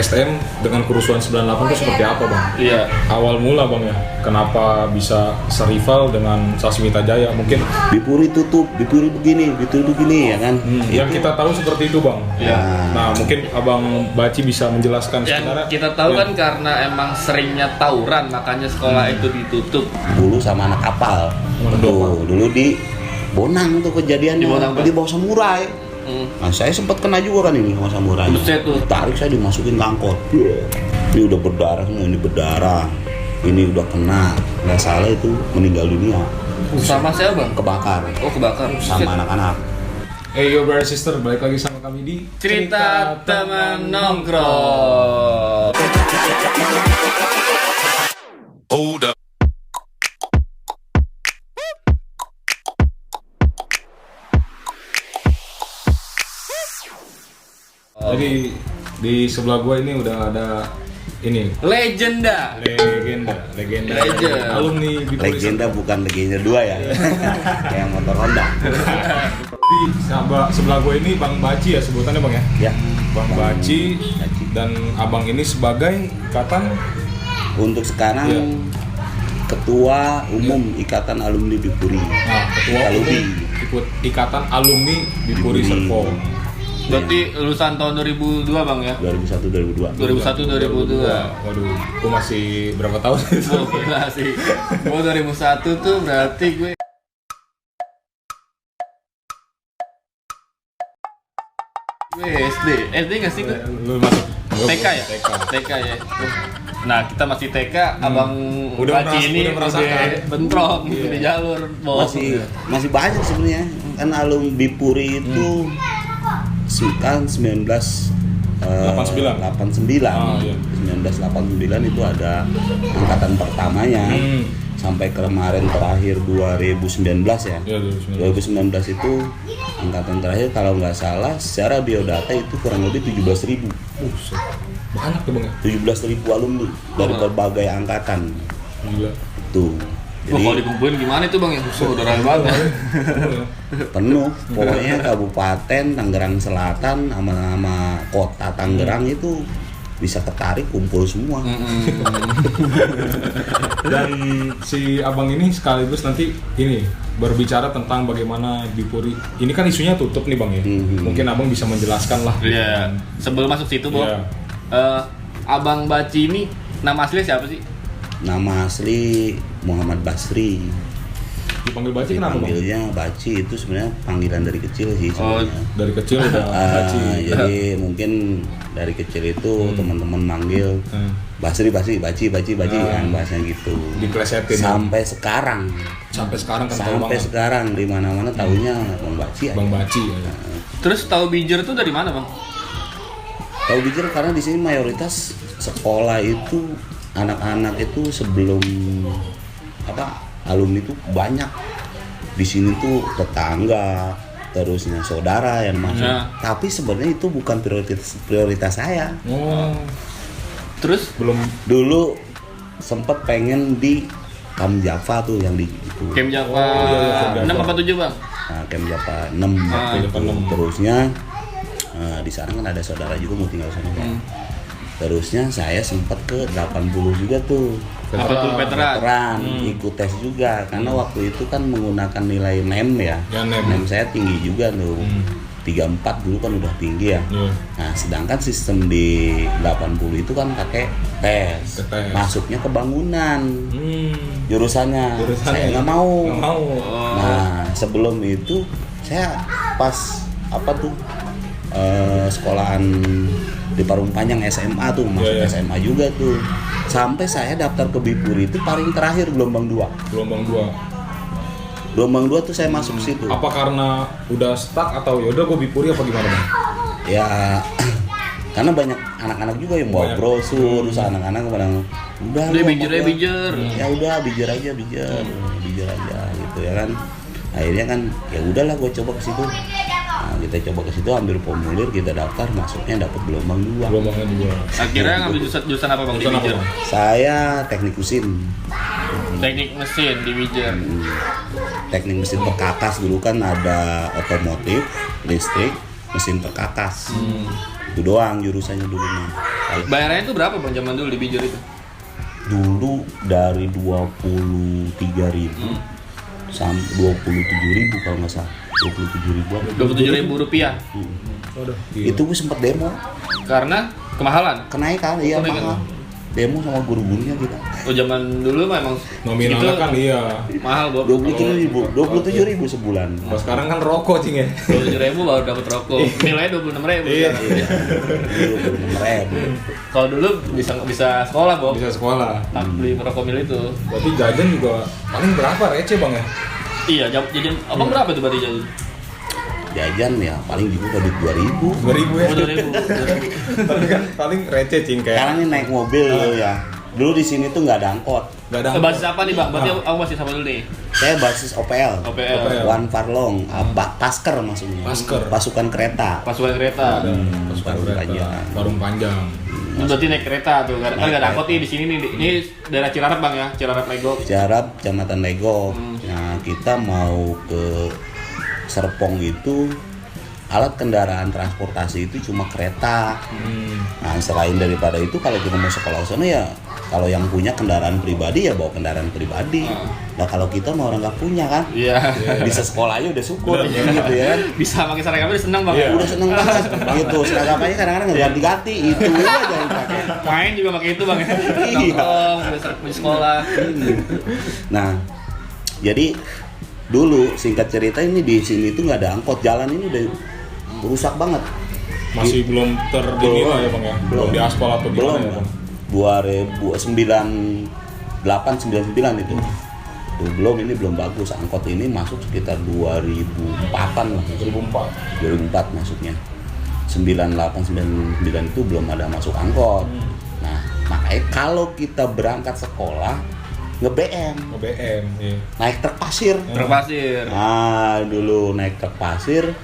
STM dengan kerusuhan 98 itu seperti apa bang? Iya. Awal mula bang ya, kenapa bisa serival dengan Sasmita Jaya? Mungkin Bipuri tutup, Bipuri begini ya kan? yang kita tahu seperti itu bang. Iya. Nah mungkin abang Baci bisa menjelaskan Yang sebenarnya. kita tahu kan karena emang seringnya tawuran, makanya sekolah itu ditutup. Dulu sama anak kapal. Tuh, dulu di Bonang tuh kejadiannya, Di Bonang, di bawah samurai. Nah, saya sempat kena juga kan ini sama samurai. Buset tuh. Tarik saya dimasukin ke angkot. Ini udah berdarah semua, ini berdarah. Ini udah kena, nggak salah itu meninggal dunia. Sama saya bang? Kebakar Oh kebakar. sama anak-anak. Hey yo brother sister, balik lagi sama kami di Cerita teman nongkrong. Hold up. Jadi di sebelah gua ini udah ada ini Legenda. legenda Legend. alumni Bipuri Legenda bukan legenda 2 ya. Yang motor Honda. Di sebelah gua ini Bang Baci ya sebutannya bang ya. Ya. Bang Baci dan abang ini sebagai ikatan Untuk sekarang Iya. Ketua Umum Ikatan Alumni Bipuri. ketua Alumni. umum ikut ikatan alumni Bipuri Serpong. Berarti lulusan tahun 2002 bang ya? 2001 2002. 2001 2002. Waduh, gua masih berapa tahun itu? Oh gila sih. Gue 2001 tuh berarti gue SD nggak sih gue? Lu masuk TK ya? TK ya. Nah kita masih TK, abang Udah Baci ini udah merasakan. bentrok di jalur bos. Masih banyak sebenarnya. Kan alumni Bipuri itu kan 89. 89. Iya. 1989 itu ada angkatan pertamanya. Sampai kemarin terakhir 2019 ya. Iya, 2019 itu angkatan terakhir kalau nggak salah secara biodata itu kurang lebih 17.000. Banyak tuh bang ya? 17.000 alumni dari berbagai angkatan. Gila. Tuh. Wah, Jadi kalau dikumpulin gimana itu bang ya? Udah rame banget. penuh pokoknya Kabupaten Tangerang Selatan sama kota Tangerang itu bisa ketarik kumpul semua. Dan si abang ini sekaligus nanti ini berbicara tentang bagaimana Bipuri. Ini kan isunya tutup nih bang ya. Mungkin abang bisa menjelaskan lah. Iya. Sebelum masuk situ bang, Iya. abang Baci ini nama aslinya siapa sih? Nama asli Muhammad Basri. Dipanggil Baci kenapa bang? Dipanggilnya Baci itu sebenarnya panggilan dari kecil sih Oh, sebenarnya. Dari kecil udah Baci. Jadi mungkin dari kecil itu teman-teman manggil Basri Baci kan bahasanya gitu. Diplesetin. Sampai sekarang Sampai sekarang kan tahu sampai banget. sekarang di mana-mana tahunya Bang Baci aja. Bang Baci ya. terus tahu Bijer tuh dari mana bang? Tahu bijir karena di sini mayoritas sekolah itu anak-anak itu sebelum alumni itu banyak di sini tuh tetangga terusnya saudara yang masuk. Ya. Tapi sebenarnya itu bukan prioritas saya. Oh, Terus belum Dulu sempet pengen di Kam Java tuh yang di itu. Camp Java Camp Java. 6 apa 7 bang? Nah, Camp Java 6 Camp Java 6. Terusnya di sana kan ada saudara juga mau tinggal sana kan. Terusnya saya sempat ke 80 juga tuh. Apa tuh veteran? Ikut tes juga karena waktu itu kan menggunakan nilai NEM ya. Ya, NEM. NEM saya tinggi juga tuh. 34 dulu kan udah tinggi ya. Iya. Nah, sedangkan sistem di 80 itu kan pakai tes. Tes. Masuknya ke bangunan. Jurusannya. Saya nggak mau. Nggak mau. Nah, sebelum itu saya pas sekolahan di Parung Panjang SMA tuh, masuk Iya, iya. SMA juga tuh. Sampai saya daftar ke Bipuri itu paling terakhir gelombang 2. Gelombang 2. Gelombang 2 tuh saya masuk situ. Apa karena udah stuck atau yaudah gue Bipuri apa gimana bang? Ya karena banyak anak-anak juga yang bawa Banyak. brosur, terus anak-anak kadang udah Udah lu Bijer apa ya gua?" Bijer. Ya udah bijir aja gitu ya kan. Akhirnya kan ya udahlah gue coba ke situ. Nah, kita coba ke situ ambil formulir, kita daftar, masuknya dapat gelombang 2. Gelombangnya 2. Akhirnya ngambil jurusan apa bang di Jurusan apa, Bijer? Bang? Saya teknik mesin. Teknik mesin di Bijer. Teknik mesin perkakas dulu kan ada otomotif, listrik, mesin perkakas. Itu doang jurusannya dulu mah. Bayarannya itu berapa bang zaman dulu di Bijur itu? Dulu dari 23.000 sampai 27.000 kalau nggak salah. 27.000 apa? 27.000 rupiah. Waduh. Itu gue sempat demo, Karena kemahalan. kenaikan, iya Kenaikan. mahal. Demo sama guru-gurunya kita. Oh zaman dulu mah emang Nominalnya segitu kan iya. mahal Bob. 27.000 sebulan. Kalau sekarang kan rokok cing ya. 27.000 baru dapat rokok. Nilainya 26.000. Iya. Iya. 26.000. Kalau dulu bisa sekolah Bob. Bisa sekolah. Tak beli rokok mil itu. Berarti jajan juga paling berapa receh bang ya? Iya, jadi abang berapa tuh berarti jajan? Jajan ya paling juga duit 2.000. 2000 ya. Oh 2.000. Tapi kan paling receh cing kayak. Sekarang ini naik mobil dulu ya. Dulu di sini tuh nggak ada angkot. Gak ada. Basis apa nih bang? Berarti aku masih sama dulu nih. Saya basis OPL. OPL. One Farlong, Pasker maksudnya. Pasker. Pasukan kereta. Pasukan kereta. Ada pasukan Parung kereta, panjang. Parung panjang. Berarti naik kereta tuh. Kan nggak ada angkot nih di sini nih. Ini daerah Cirarap bang ya, Cirarap Legok. Jarap, Kecamatan Legok. Nah, kita mau ke Serpong itu alat kendaraan transportasi itu cuma kereta. Nah, selain daripada itu kalau kita mau sekolah sana ya kalau yang punya kendaraan pribadi ya bawa kendaraan pribadi. Nah, kalau kita mau orang nggak punya kan, Iya. bisa sekolah aja udah syukur gitu ya. Bisa pakai seragam udah seneng bang. Iya. Udah seneng banget gitu. Seragamnya kadang-kadang nggak ganti-ganti itu aja yang pakai. Main juga pakai itu bang ya. Iya. Nongkrong, di sekolah. Nah, jadi dulu singkat cerita ini di sini tuh nggak ada angkot, jalan ini udah rusak banget. Masih belum terdini lah ya bang ya. Belum di aspal atau Belum. gimana ya bang? 2099 itu. Tuh, ini belum bagus. Angkot ini masuk sekitar 2004-an lah. 2004 masuknya. 98 99 itu belum ada masuk angkot. Nah, makanya kalau kita berangkat sekolah nge-BM, BM, iya. naik truk pasir. Terpasir. Nah, dulu naik truk pasir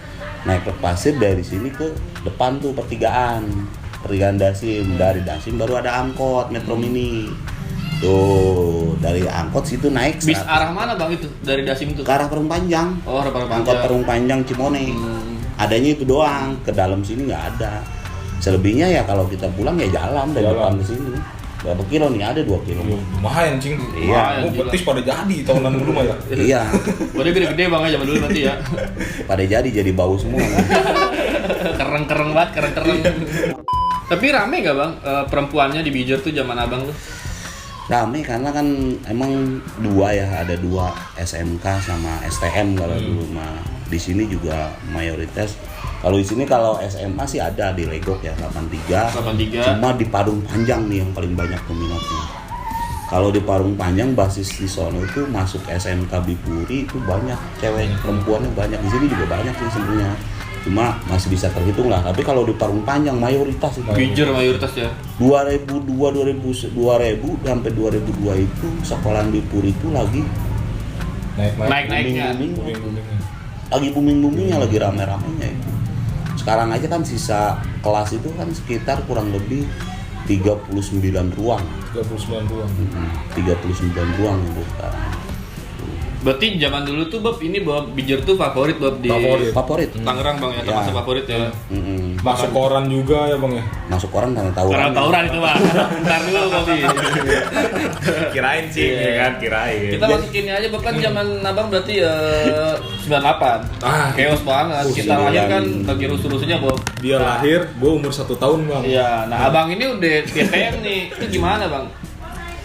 dari sini ke depan tuh pertigaan Dasim. Dari Dasim baru ada angkot Metro Mini. Tuh, dari angkot situ naik Bis 100 arah mana bang itu? Dari Dasim itu? ke arah Parung Panjang. Oh, arah Parung Angkot Panjang. Parung Panjang Cimone. Adanya itu doang, ke dalam sini nggak ada. Selebihnya ya kalau kita pulang ya jalan dari Jalan. depan ke sini. Berapa kilo nih? Ada 2 kilo. Lumayan cing. Iya. Oh, betis pada jadi tahunan dulu mah ya. Iya, Berarti gede-gede bang ya zaman dulu nanti ya. pada jadi bau semua. Kereng-kereng banget, kereng-kereng. Tapi rame gak bang perempuannya di Bijur tuh zaman abang tuh? Rame karena kan emang ada dua SMK sama STM kalau dulu mah. Di sini juga mayoritas. Kalau di sini kalau SMA sih ada di Legok ya 83. 83. Cuma di Parung Panjang nih yang paling banyak peminatnya. Kalau di Parung Panjang basis di sono itu masuk SMK Bipuri itu banyak cewek, perempuannya banyak. Di sini juga banyak sih sebenarnya. Cuma masih bisa terhitung lah. Tapi kalau di Parung Panjang mayoritas itu. Bijur mayoritas ya. 2000 sampai 2002 itu sekolahan Bipuri itu lagi Naik-naiknya. Booming-boomingnya. lagi booming-boomingnya, lagi rame-ramenya itu. Sekarang aja kan sisa kelas itu kan sekitar kurang lebih 39 ruang. 39 ruang. 39 ruang itu sekarang. Berarti zaman dulu tuh Bob ini Bob Bijur tuh favorit Bob di Favorit. Tangerang bang ya, Ya. termasuk favorit ya. Masuk koran juga ya bang ya. Masuk koran karena tahu. Karena tawuran itu bang. Ntar dulu Bobi. Kirain sih ya kan, kirain. Kita masukin aja Bob kan zaman abang berarti 98. Ah, Chaos banget. Kita lahir kan lagi rusuh-rusuhnya Bob. Dia lahir, gua umur 1 tahun bang. Iya, nah abang ini udah STM nih, itu gimana bang?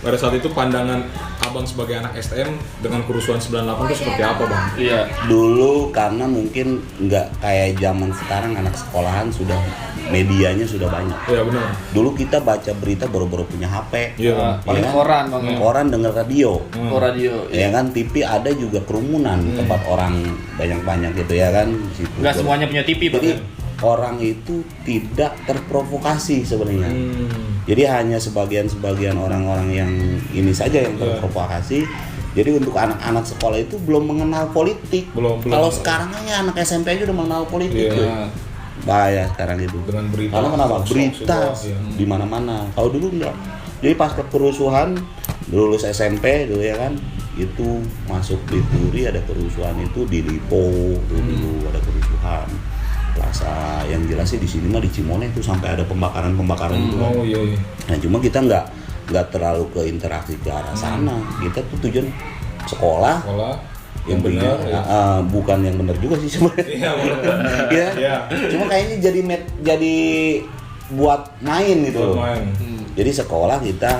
Pada saat itu pandangan abang sebagai anak STM dengan kerusuhan 98 itu seperti apa bang? Iya. Dulu karena mungkin nggak kayak zaman sekarang anak sekolahan sudah medianya sudah banyak. Iya benar. Dulu kita baca berita baru-baru punya HP. Iya bang. Paling Iya. koran bang ya. Koran denger radio. Oh, radio. Ya kan TV ada juga kerumunan tempat orang banyak-banyak gitu ya kan di situ. Enggak semuanya punya TV bang. Jadi ya? orang itu tidak terprovokasi sebenarnya. Jadi hanya sebagian orang-orang yang ini saja yang terprovokasi. Jadi untuk anak-anak sekolah itu belum mengenal politik. Belum. Kalau sekarang aja anak SMP aja udah mengenal politik. Iya. tuh. Bahaya sekarang itu. Dengan berita. Karena kenapa? hoax Berita semua, iya. di mana-mana. Kalau dulu enggak. Jadi pas kerusuhan lulus SMP dulu ya kan, itu masuk di Puri ada kerusuhan itu di Lipo dulu ada kerusuhan. Plaza yang jelas sih di sini mah di Cimone itu sampai ada pembakaran itu. Oh iya. Nah cuma kita nggak terlalu ke interaksi ke arah sana. Kita tuh tujuan sekolah yang benar ya. Bukan yang benar juga sih sebenarnya. Iya benar. Ya. Iya. Cuma kayaknya jadi buat main gitu. Buat main. Jadi sekolah kita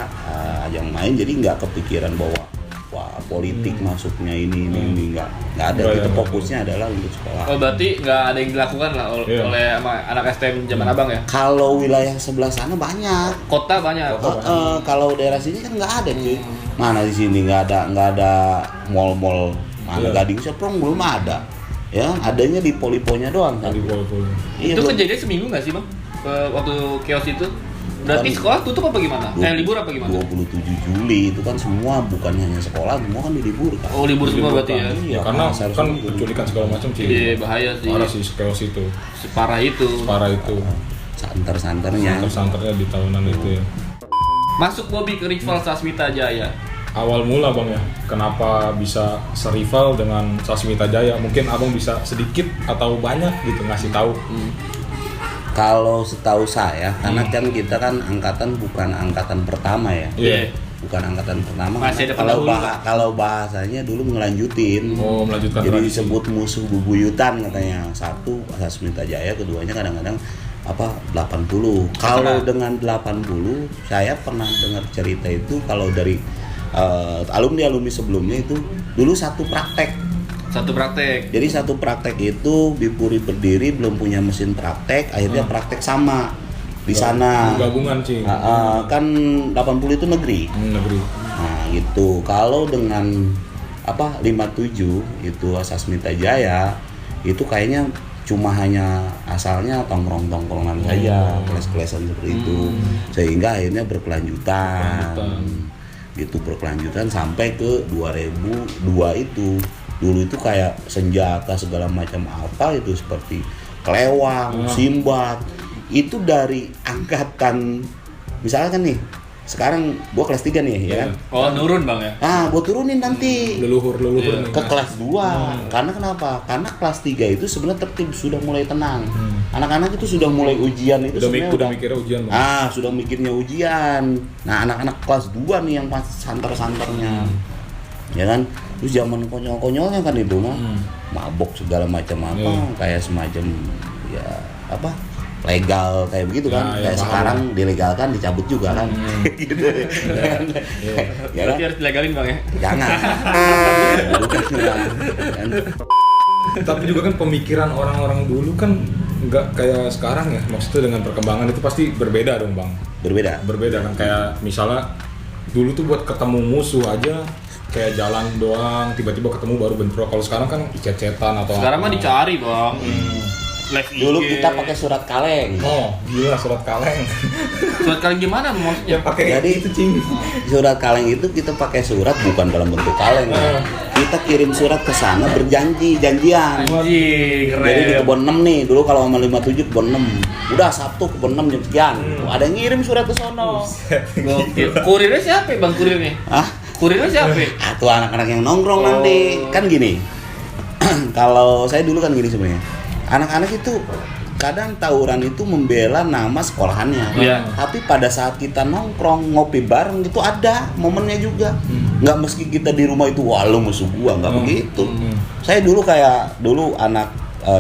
ajang main, jadi nggak kepikiran bahwa wah politik masuknya ini nggak ada. Kita fokusnya adalah untuk sekolah. Oh berarti nggak ada yang dilakukan lah oleh sama anak STM zaman abang ya? Kalau wilayah sebelah sana banyak. Kota banyak. Kalau daerah sini kan nggak ada cuy. Mana di sini nggak ada mall-mall. Mana Gading Serpong belum ada. Ya adanya di Poliponya doang. Kan? Di Poli. Iya, Itu belum. kejadian seminggu nggak sih bang? Waktu chaos itu? Berarti sekolah tutup apa gimana? Libur apa gimana? 27 Juli itu kan semua bukan hanya sekolah, semua kan diliburkan. Oh libur semua berarti ya? Iya, Karena seharusnya kan libur. penculikan segala macam sih. Iya bahaya sih. Parah sih chaos itu. Separah itu. Parah itu. Santer-santernya. Santer-santernya di tahunan itu ya. Masuk Bobby ke rival Sasmita Jaya. Awal mula bang ya, kenapa bisa serival dengan Sasmita Jaya? Mungkin abang bisa sedikit atau banyak gitu ngasih tahu. Kalau setahu saya, karena kan kita kan angkatan bukan angkatan pertama ya. Iya. Bukan angkatan pertama. Masih ada kalau pendahulu, kalau bahasanya dulu ngelanjutin. Oh, melanjutkan Jadi tradisi. disebut musuh bebuyutan katanya. Satu Sasmita Jaya, keduanya kadang-kadang 80. Kalau dengan 80, saya pernah dengar cerita itu kalau dari alumni sebelumnya itu dulu satu praktek. Satu praktek. Jadi satu praktek itu Bipuri berdiri belum punya mesin praktek, akhirnya praktek sama di sana. Gabungan sih. Kan 80 itu negeri. Negeri. Nah, gitu. Kalau dengan 57 itu Sasmita Jaya itu kayaknya cuma hanya asalnya tongkrong-tongkrongan saja, kelas-kelasan seperti itu. Sehingga akhirnya berkelanjutan. Gitu berkelanjutan sampai ke 2002 itu. Dulu itu kayak senjata segala macam apa itu seperti kelewang, simbat. Itu dari angkatan misalkan nih, sekarang gua kelas 3 nih ya kan. Oh nurun bang ya? Nah, gua turunin nanti Leluhur nih. ke kelas 2. Karena kenapa? Karena kelas 3 itu sebenarnya tertib, sudah mulai tenang. Anak-anak itu sudah mulai ujian itu Udah mikirnya ujian bang. sudah mikirnya ujian. Nah, anak-anak kelas 2 nih yang pas santer-santernya. Ya kan? Terus zaman konyol-konyolnya kan itu mah mabok segala macam kayak semacam ya legal kayak begitu kan. Kayak sekarang dilegalkan dicabut juga kan. Gitu. Ya kan? Berarti harus dilegalin bang ya? Jangan. Tapi juga kan pemikiran orang-orang dulu kan nggak kayak sekarang ya. Maksudnya dengan perkembangan itu pasti berbeda dong bang. Berbeda kan, kayak misalnya dulu tuh buat ketemu musuh aja kayak jalan doang, tiba-tiba ketemu baru bentrok. Kalau sekarang kan cecetan atau Sekarang mah dicari bang. Live Dulu IG. kita pakai surat kaleng. Oh, gila surat kaleng. Surat kalian gimana maksudnya? pakai Jadi itu cing. Surat kaleng itu kita pakai surat bukan dalam bentuk kaleng. Kita kirim surat ke sana janjian. Anjing, keren. Jadi di kebun 6 nih, dulu kalau sama 57 kebun 6. Udah Sabtu kebun 6 jam sekian. Ada yang ngirim surat ke sono. Gokil. Kurirnya siapa bang kurirnya? Kurirnya siapa? Tuh anak-anak yang nongkrong nanti. Kan gini. Kalau saya dulu kan gini sebenarnya. Anak-anak itu kadang tawuran itu membela nama sekolahannya. Iya. Tapi pada saat kita nongkrong ngopi bareng itu ada momennya juga. Nggak meski kita di rumah itu wah lu musuh gua, nggak begitu. Saya dulu anak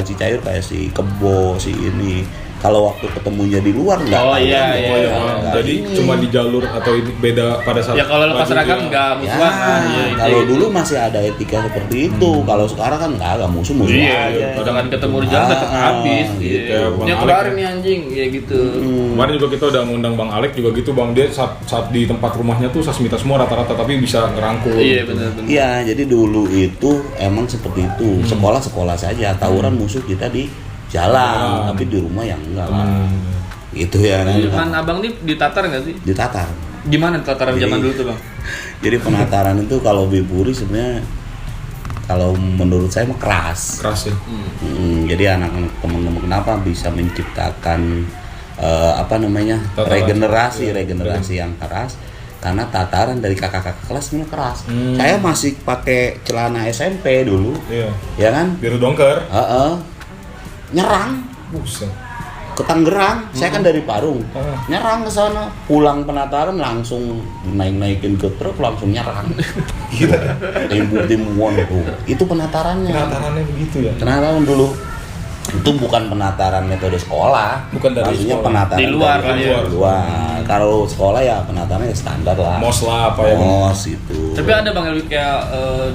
Cicayur kayak si Kebo, si ini. Kalau waktu ketemunya di luar nggak. Oh iya. Jadi ini. cuma di jalur atau ini beda pada saat Ya kalau lepas baju seragam dia. nggak musuhan. Iya, Kalau iya. dulu masih ada etika seperti itu. Kalau sekarang kan nggak musuh Iya, aja. jangan ketemu di jalan tetap habis. gitu. Iya. Bang Ini Alek. kemarin nih anjing, ya gitu. Kemarin juga kita udah ngundang Bang Alek juga gitu bang, dia saat di tempat rumahnya tuh Sasmita semua rata-rata tapi bisa ngerangkul. Iya gitu. benar-benar. Iya, jadi dulu itu emang seperti itu. Sekolah-sekolah saja, tawuran musuh kita di jalan, tapi di rumah yang enggak lah. Gitu ya kan. Kan abang nih ditatar nggak sih? Ditatar. Gimana tataran Jadi- zaman dulu tuh bang? Jadi penataran itu kalau Bipuri sebenarnya kalau menurut saya mah keras. Keras ya. Jadi anak-anak teman-teman kenapa bisa menciptakan Tataran. regenerasi yang keras karena tataran dari kakak-kakak kelas ini keras. Saya masih pakai celana SMP dulu, Iya. ya kan? Biru dongker. Nyerang. Buset. ke Tangerang, saya kan dari Parung, nyerang ke sana, pulang penataran langsung naikin ke truk langsung nyerang. Gila, timbun itu penatarannya. Penatarannya begitu ya. Penataran dulu itu bukan penataran metode sekolah, bukan dari maksudnya sekolah. penataran Di luar dari kan ya? luar. Kalau sekolah ya penatarannya standar lah. Mos lah apa ya? Mos itu. Tapi ada Bang Elwi kayak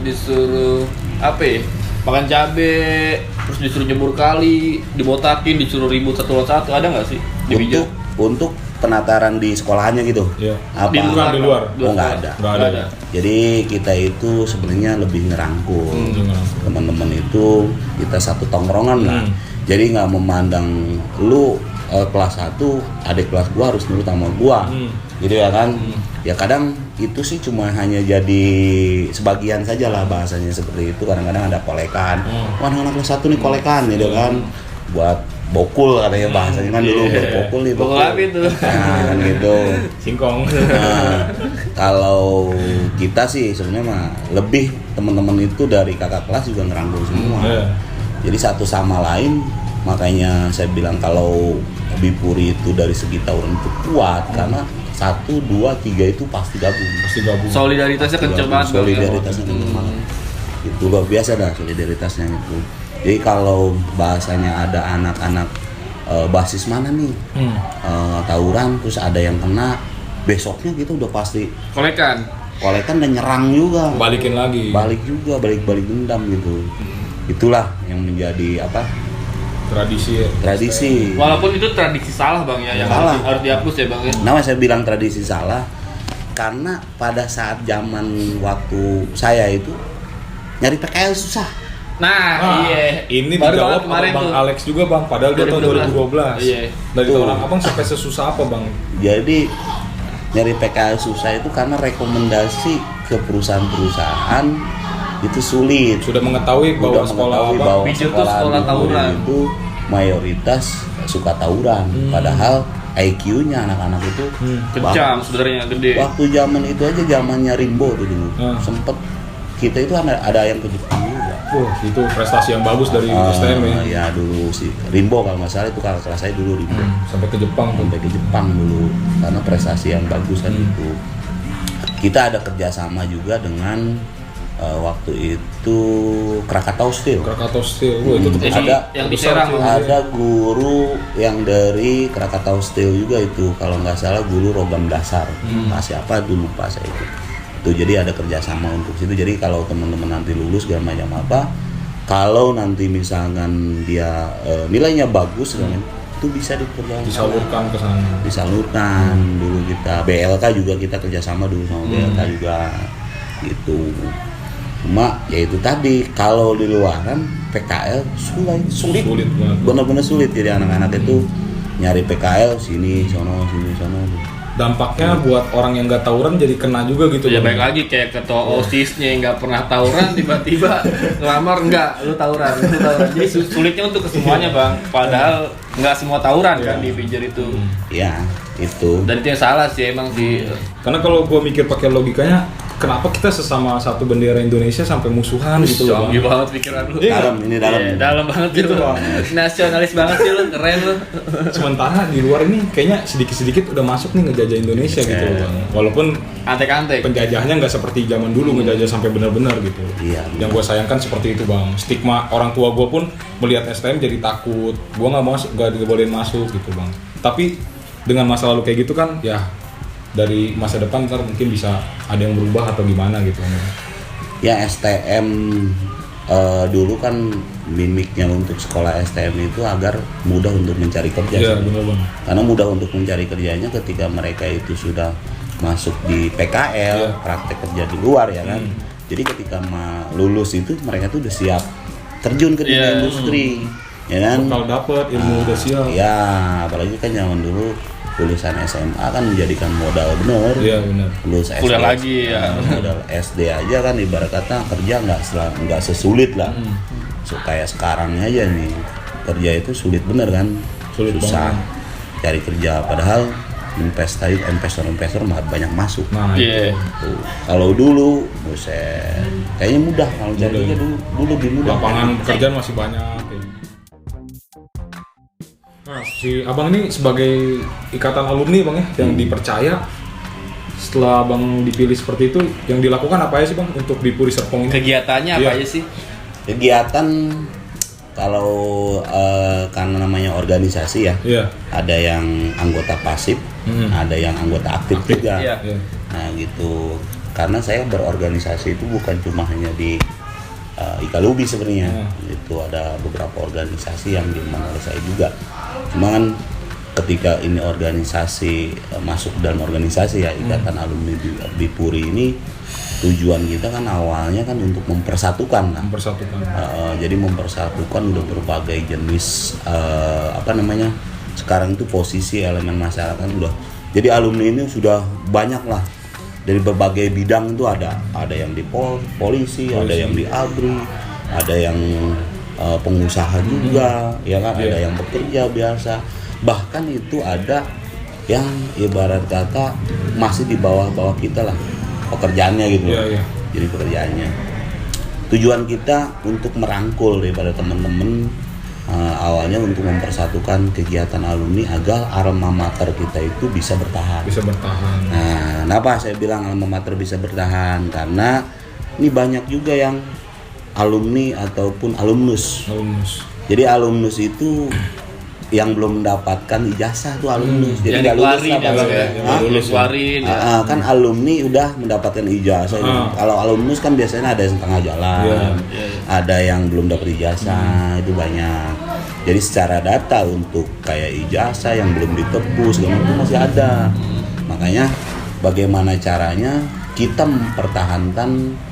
disuruh apa ya? Makan cabe, terus disuruh jemur kali, dibotakin, disuruh ribut satu lawan satu, ada nggak sih di Bijak? Untuk penataran di sekolahannya gitu. Iya. Apa? Di luar. Di luar. Oh, nggak ada. Nggak ada. Jadi kita itu sebenarnya lebih ngerangkul teman-teman itu, kita satu tongkrongan lah. Jadi nggak memandang lu kelas 1 adik kelas gua harus nurut sama gua, gitu ya kan? Ya kadang itu sih cuma hanya jadi sebagian saja lah bahasanya seperti itu. Kadang-kadang ada kolekan, wah anak kelas 1 nih kolekan, gitu kan? Buat bokul katanya bahasanya kan dulu berbokul nih. Bokul apa itu? Nah, kan gitu. Singkong. Nah, kalau kita sih sebenarnya mah lebih teman-teman itu dari kakak kelas juga ngerangkul semua. Jadi satu sama lain, makanya saya bilang kalau Bipuri itu dari segi tawuran itu kuat karena 1, 2, 3 itu pasti gabung. Solidaritasnya kenceng banget. Solidaritasnya kenceng banget. Itu luar biasa dah solidaritasnya itu. Jadi kalau bahasanya ada anak-anak basis mana nih tawuran terus ada yang kena, besoknya gitu udah pasti kolekan dan nyerang juga, Balik dendam gitu. Itulah yang menjadi apa, tradisi. Walaupun itu tradisi salah Bang ya, yang Salah. harus dihapus ya Bang ya. Nama saya bilang tradisi salah karena pada saat zaman waktu saya itu nyari PKL susah. Nah, iya. Ini Baru dijawab banget kemarin sama Bang tuh. Alex juga Bang, padahal dia tahun 2012. Iya. Dari Tuh. tahun abang sampai sesusah apa Bang? Jadi nyari PKL susah itu karena rekomendasi ke perusahaan-perusahaan itu sulit. Sudah mengetahui bahwa Udah sekolah mengetahui abang bahwa Bijak tuh sekolah sekolah Bipuri tawuran. itu mayoritas suka tawuran. Padahal IQ-nya anak-anak itu Kencang sebenarnya, gede. waktu zaman itu aja zamannya Rimbo tuh dulu. Sempet kita itu ada yang ke Jepang juga. Itu prestasi yang bagus dari STM ya. Ya dulu sih Rimbo kalau nggak salah itu kakak kelas saya dulu Rimbo. Sampai ke Jepang tuh. Sampai ke Jepang dulu karena prestasi yang bagus kan itu. Kita ada kerjasama juga dengan waktu itu Krakatau Steel. Itu tuh Ada yang di besar Serang. tuh. ada guru yang dari Krakatau Steel juga itu, kalau nggak salah guru Rogam Dasar. Siapa dulu lupa saya itu. Jadi ada kerjasama untuk situ. Jadi kalau teman-teman nanti lulus segala macam apa, kalau nanti misalkan dia nilainya bagus itu bisa dikerjakan, disalurkan ke sana. disalurkan. Dulu kita BLK juga kita kerjasama dulu sama BLK juga gitu. Cuma ya itu tadi, kalau di luaran PKL sulit Sulit banget. benar-benar sulit. Jadi anak-anak itu nyari PKL sini sono. Dampaknya buat orang yang nggak tawuran jadi kena juga gitu. Ya Bang. baik lagi kayak ketua OSIS-nya yang nggak pernah tawuran tiba-tiba ngelamar enggak, lu tawuran. Jadi sulitnya untuk kesemuanya Bang. Padahal nggak semua tawuran kan di Bijak itu. Ya itu. Dan itu yang salah sih emang sih. Karena kalau gua mikir pakai logikanya, kenapa kita sesama satu bendera Indonesia sampai musuhan gitu loh, Bang? Canggih banget pikiran lu. Iya. Dalam ini dalam. Iya, dalam banget gitu. Nasionalis banget sih lu, keren lu. Sementara di luar ini kayaknya sedikit-sedikit udah masuk nih ngejajah Indonesia gitu loh, Bang. Walaupun Antek-antek. penjajahnya nggak seperti zaman dulu ngejajah sampai benar-benar gitu. Iya. Yang gue sayangkan seperti itu Bang. Stigma orang tua gue pun melihat STM jadi takut. Gue nggak dibolehin masuk gitu Bang. Tapi dengan masa lalu kayak gitu kan, ya dari masa depan ntar mungkin bisa ada yang berubah atau gimana gitu Bang. Ya STM dulu kan mimiknya untuk sekolah STM itu agar mudah untuk mencari kerja. Iya benar Bang. Karena mudah untuk mencari kerjanya ketika mereka itu sudah masuk di PKL, praktek kerja di luar ya kan. Jadi ketika lulus itu mereka tuh udah siap terjun ke dunia industri, ya kan. Kalau dapat ilmu udah siap. Ya, apalagi kan zaman dulu lulusan SMA kan menjadikan modal bener. Iya benar. Lulus SD, Kuliah lagi ya. modal SD aja kan ibarat kata kerja nggak sesulit lah. So, kayak sekarang aja nih kerja itu sulit bener kan, Sulit susah banget. cari kerja. Padahal investor banyak masuk. Nah, Iya. Tuh. Kalau dulu, buset, kayaknya mudah kalau cari kerja dulu lebih mudah. lapangan pekerjaan masih banyak. Nah, si abang ini sebagai ikatan alumni bang ya, yang dipercaya. Setelah abang dipilih seperti itu, yang dilakukan apa aja sih bang untuk di Puri Serpong ini? Kegiatannya apa aja sih? Kegiatan kalau karena namanya organisasi ya, ada yang anggota pasif, ada yang anggota aktif juga. Nah gitu, karena saya berorganisasi itu bukan cuma hanya di Ikalubi sebenarnya, itu ada beberapa organisasi yang dimana oleh saya juga. Cuma kan ketika ini organisasi masuk dalam organisasi ya Ikatan Alumni Bipuri ini, tujuan kita kan awalnya kan untuk mempersatukan. Jadi mempersatukan udah berbagai jenis sekarang itu posisi elemen masyarakat udah. Jadi alumni ini sudah banyak lah dari berbagai bidang itu ada yang di polisi, ada yang di ABRI, ada yang pengusaha juga, ya kan, ada yang bekerja biasa. Bahkan itu ada yang ibarat kata masih di bawah kita lah pekerjaannya gitu. Jadi pekerjaannya. Tujuan kita untuk merangkul daripada teman-teman awalnya untuk mempersatukan kegiatan alumni agar alma mater kita itu bisa bertahan. Nah, kenapa saya bilang alma mater bisa bertahan? Karena ini banyak juga yang alumni ataupun alumnus. Jadi alumnus itu yang belum mendapatkan ijazah tuh alumnus, jadi nggak lulus kan alumni udah mendapatkan ijazah. Kalau alumnus kan biasanya ada yang setengah jalan, ada yang belum dapat ijazah, itu banyak. Jadi secara data untuk kayak ijazah yang belum ditebus itu masih ada. Makanya bagaimana caranya kita mempertahankan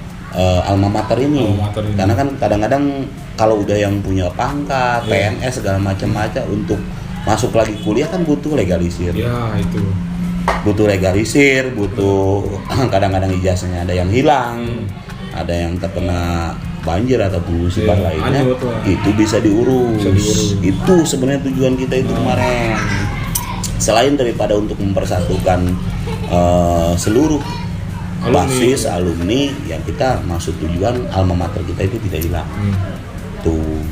alma mater ini. Karena kan kadang-kadang kalau udah yang punya pangkat, PNS segala macam-macam untuk masuk lagi kuliah kan butuh legalisir. Butuh legalisir, butuh kadang-kadang ijazahnya ada yang hilang, ada yang terkena banjir ataupun musibah lainnya, itu bisa diurus. Itu sebenarnya tujuan kita itu kemarin. Selain daripada untuk mempersatukan seluruh basis alumni, yang kita maksud tujuan alma mater kita itu tidak hilang. Tuh.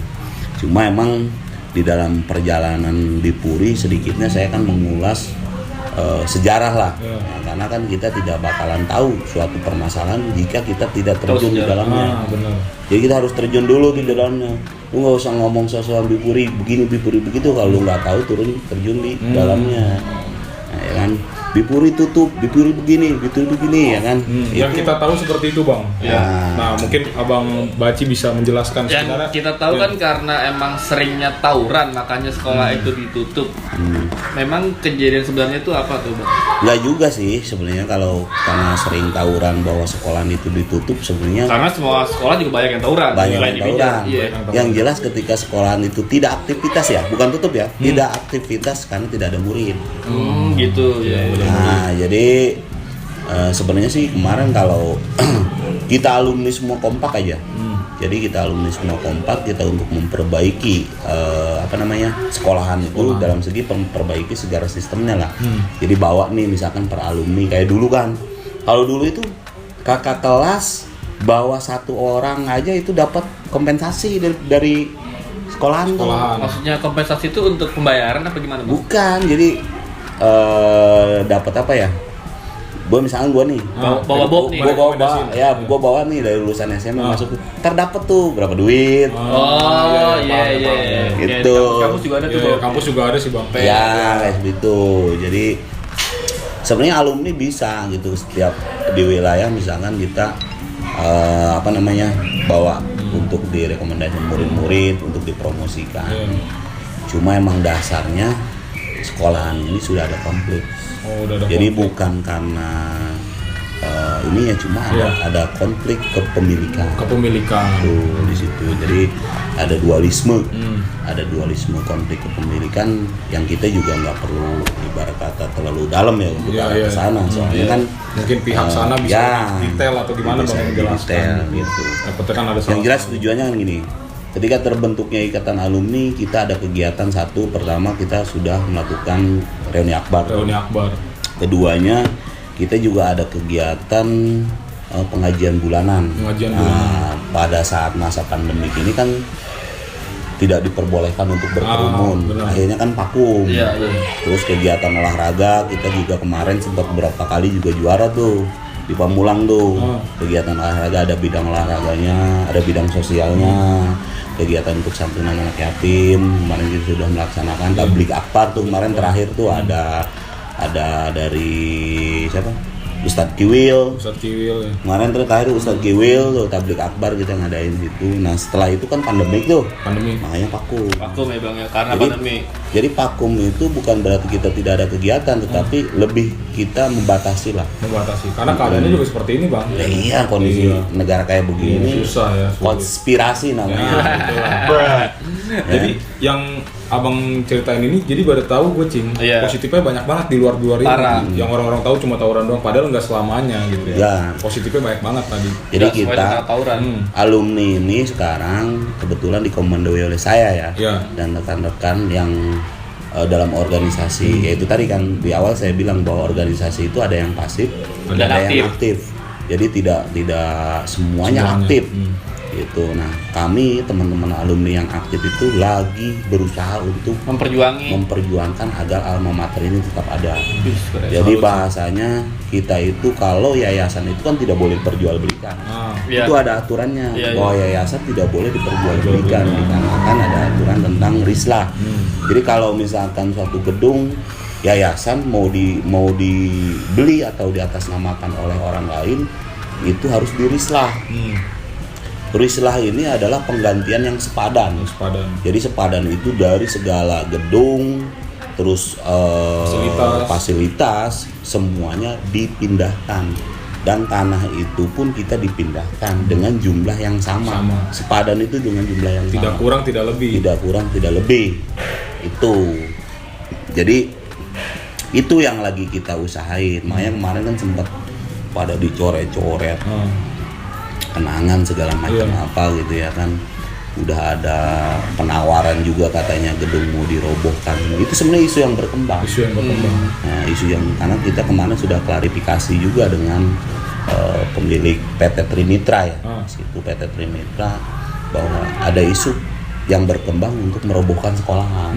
Cuma emang di dalam perjalanan di Puri sedikitnya saya kan mengulas sejarah lah. Karena kan kita tidak bakalan tahu suatu permasalahan jika kita tidak terjun di dalamnya. Jadi kita harus terjun dulu di dalamnya. Lu nggak usah ngomong soal Bipuri begini, Bipuri begitu, kalau lu nggak tahu terjun di dalamnya. Nah, ya kan? Bipuri tutup, Bipuri begini ya kan? Yang kita tahu seperti itu bang. Nah mungkin abang Baci bisa menjelaskan sebenarnya. Yang kita tahu kan karena emang seringnya tawuran makanya sekolah itu ditutup. Memang kejadian sebenarnya itu apa tuh bang? Nggak juga sih sebenarnya, kalau karena sering tawuran bahwa sekolah itu ditutup sebenarnya. Karena semua sekolah juga banyak yang tawuran. Yang jelas ketika sekolahan itu tidak aktivitas ya, bukan tutup ya, tidak aktivitas karena tidak ada murid. Gitu ya. Nah, jadi sebenarnya sih kemarin kalau kita alumni semua kompak aja. Jadi kita alumni semua kompak kita untuk memperbaiki sekolahan itu dalam segi memperbaiki segala sistemnya lah. Jadi bawa nih misalkan per alumni kayak dulu kan. Kalau dulu itu kakak kelas bawa satu orang aja itu dapat kompensasi dari sekolahan. Maksudnya kompensasi itu untuk pembayaran apa gimana? Bukan, jadi dapat apa ya? Gue misalnya gue nih bawa bob nih. Gue bawa nih dari lulusan SMA masuk. Terdapat tuh berapa duit? Iya. Gitu. Kampus juga ada tuh. Kampus juga ada sih bang. Ya kayak gitu. Jadi sebenarnya alumni bisa gitu setiap di wilayah misalkan kita bawa untuk direkomendasi murid-murid untuk dipromosikan. Cuma emang dasarnya sekolahan ini sudah ada konflik. Jadi bukan karena ini ya, cuma ada konflik kepemilikan tuh di situ. Jadi ada dualisme, konflik kepemilikan yang kita juga nggak perlu ibarat kata terlalu dalam ya untuk ke sana. Soalnya kan mungkin pihak sana bisa detail atau gimana bang menjelaskan gitu. Kan ada yang jelas tujuannya kan gini. Ketika terbentuknya ikatan alumni, kita ada kegiatan satu. Pertama kita sudah melakukan reuni akbar. Keduanya kita juga ada kegiatan pengajian bulanan. Pada saat masa pandemi ini kan tidak diperbolehkan untuk berkerumun. Akhirnya kan vakum. Iya. Terus kegiatan olahraga kita juga kemarin sempat beberapa kali juga juara tuh di Pamulang tuh. Kegiatan olahraga ada bidang olahraganya, ada bidang sosialnya, kegiatan untuk santunan anak yatim. Kemarin kita sudah melaksanakan tablik akbar tuh kemarin terakhir tuh ada dari siapa? Ustadz Kiwil ya. Kemarin terakhir Ustadz Kiwil tuh tablik akbar kita ngadain gitu. Nah setelah itu kan pandemik tuh. Makanya vakum ya Bang ya, karena jadi, pandemi. Jadi vakum itu bukan berarti kita tidak ada kegiatan, tetapi lebih kita membatasi lah. Karena keadaannya juga seperti ini Bang. Ya, iya kondisi negara kayak begini. Susah ya. Konspirasi namanya. Jadi yang abang ceritain ini, jadi baru tahu gue positifnya banyak banget di luar ini. Yang orang-orang tahu cuma tawuran doang, padahal nggak selamanya gitu ya. Positifnya banyak banget tadi. Jadi kita alumni ini sekarang kebetulan dikomandoi oleh saya ya. Dan rekan-rekan yang dalam organisasi, yaitu tadi kan di awal saya bilang bahwa organisasi itu ada yang pasif, ada yang aktif. Jadi tidak semuanya aktif. Gitu. Nah, kami teman-teman alumni yang aktif itu lagi berusaha untuk memperjuangkan agar alma mater ini tetap ada. Jadi bahasanya kita itu kalau yayasan itu kan tidak boleh diperjualbelikan. Itu ada aturannya bahwa yayasan tidak boleh diperjualbelikan dikarenakan ada aturan tentang rislah. Jadi kalau misalkan suatu gedung yayasan mau dibeli atau diatasnamakan oleh orang lain, itu harus dirislah. Rislah ini adalah penggantian yang sepadan. Jadi sepadan itu dari segala gedung, terus fasilitas semuanya dipindahkan, dan tanah itu pun kita dipindahkan dengan jumlah yang sama. Sepadan itu dengan jumlah yang tidak sama. Kurang tidak lebih. Itu. Jadi itu yang lagi kita usahain. Makanya kemarin kan sempat pada dicoret-coret. Kenangan segala macam apa gitu ya kan, udah ada penawaran juga katanya gedung mau dirobohkan. Itu sebenarnya isu yang berkembang. Nah, isu yang karena kita kemarin sudah klarifikasi juga dengan pemilik PT Trimitra ya, situ PT Trimitra, bahwa ada isu yang berkembang untuk merobohkan sekolahan.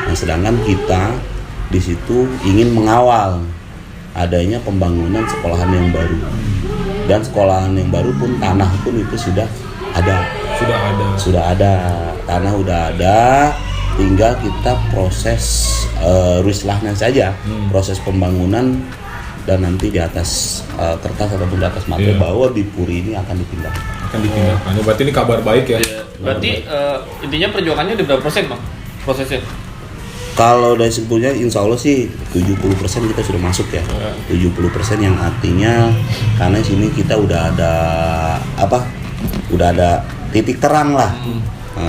Nah, sedangkan kita di situ ingin mengawal adanya pembangunan sekolahan yang baru. Dan sekolahan yang baru pun tanah pun itu sudah ada, tanah udah ada, tinggal kita proses ruslahnya saja, proses pembangunan, dan nanti di atas kertas ataupun di atas materi bahwa di Puri ini akan dipindahkan. Berarti ini kabar baik ya. Berarti intinya perjuangannya udah berapa persen Bang prosesnya? Kalau dari sebetulnya insya Allah sih 70% kita sudah masuk ya. 70% yang artinya karena sini kita udah ada titik terang lah.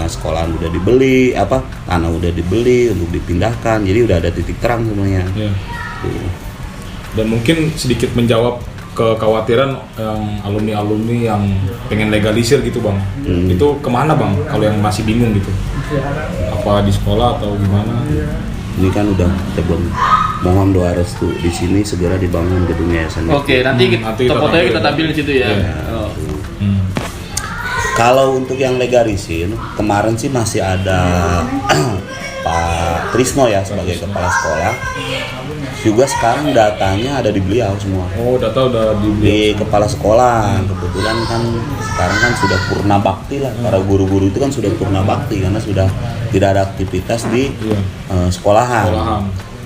Sekolahan udah dibeli, tanah udah dibeli untuk dipindahkan, jadi udah ada titik terang semuanya. Dan mungkin sedikit menjawab kekhawatiran yang alumni yang pengen legalisir gitu Bang. Itu kemana Bang kalau yang masih bingung gitu? Apa di sekolah atau gimana? Ini kan udah kita belum mohon doa restu di sini segera dibangun gedung yayasan. Oke, nanti fotonya kita tampil di situ ya. Kalau untuk yang legalisir kemarin sih masih ada Pak Trisno ya sebagai kepala sekolah. Juga sekarang datanya ada di beliau semua. Data udah di kepala sekolah. Kebetulan kan sekarang kan sudah purna bakti lah. Para guru-guru itu kan sudah purna bakti karena sudah tidak ada aktivitas di sekolahan.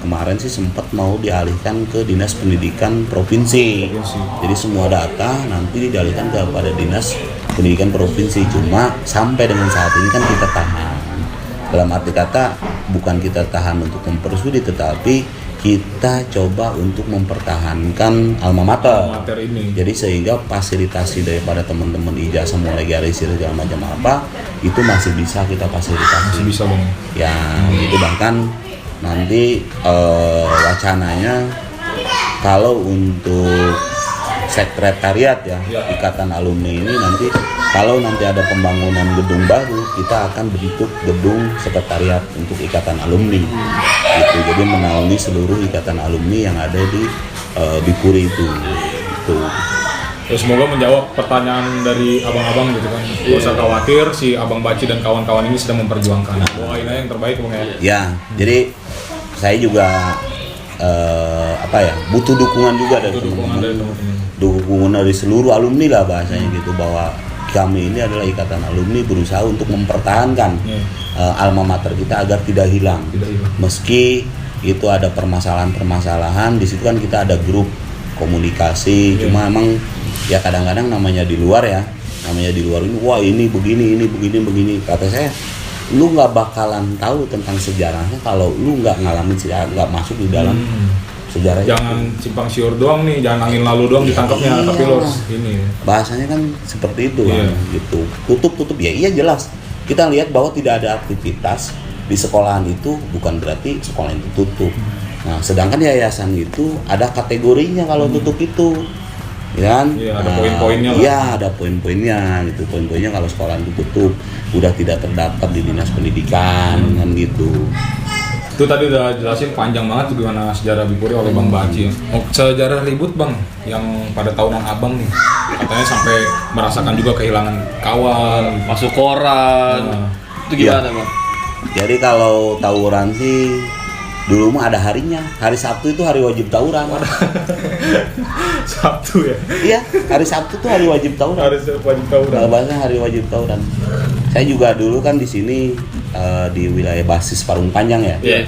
Kemarin sih sempat mau dialihkan ke Dinas Pendidikan Provinsi. Jadi semua data nanti dialihkan kepada Dinas Pendidikan Provinsi. Cuma sampai dengan saat ini kan kita tahan. Dalam arti kata bukan kita tahan untuk mempersulit, tetapi kita coba untuk mempertahankan alma mater ini. Jadi sehingga fasilitasi daripada teman-teman ijazah mau legalisir segala macam apa itu masih bisa kita fasilitasi. Masih bisa Bang. Ya, itu bahkan nanti wacananya kalau untuk sekretariat ya Ikatan Alumni ini nanti kalau nanti ada pembangunan gedung baru kita akan bentuk gedung sekretariat untuk Ikatan Alumni gitu. Jadi menaungi seluruh Ikatan Alumni yang ada di Puri itu. Ya, semoga menjawab pertanyaan dari abang-abang gitu kan. Gak usah khawatir, si Abang Baci dan kawan-kawan ini sedang memperjuangkan. Doain aja yang terbaik Bang ya. Ya, jadi saya juga butuh dukungan juga dari teman-teman. Dukungan dari seluruh alumni lah bahasanya gitu, bahwa kami ini adalah ikatan alumni berusaha untuk mempertahankan alma mater kita agar tidak hilang. Meski itu ada permasalahan-permasalahan, di situ kan kita ada grup komunikasi, cuma emang ya kadang-kadang namanya di luar ini, wah ini begini, kata saya, lu nggak bakalan tahu tentang sejarahnya kalau lu nggak ngalamin sejarah, nggak masuk di dalam sejarah. Jangan simpang siur doang nih, jangan angin lalu doang ditangkapnya, tapi lo harus ini. Bahasanya kan seperti itu kan, gitu. Tutup ya, iya jelas. Kita lihat bahwa tidak ada aktivitas di sekolahan itu bukan berarti sekolah itu tutup. Nah, sedangkan yayasan itu ada kategorinya kalau tutup itu, ya kan? Iya, ada poin-poinnya lah. Iya, ada poin-poinnya gitu. Poin-poinnya kalau sekolah itu tutup, udah tidak terdaftar di dinas pendidikan, kan gitu. Itu tadi udah jelasin panjang banget tuh gimana sejarah Bipuri oleh Bang Baci. Oh, sejarah ribut Bang, yang pada tahunan Abang nih, katanya sampai merasakan juga kehilangan kawan, masuk koran. Itu gimana Bang? Jadi kalau tawuran sih dulu mah ada harinya. Hari Sabtu itu hari wajib tawuran. Sabtu ya? Iya, hari Sabtu tuh hari wajib tawuran. Hari wajib tawuran. Kalau bahasa hari wajib tawuran. Saya juga dulu kan di sini di wilayah basis Parung Panjang ya. Iya.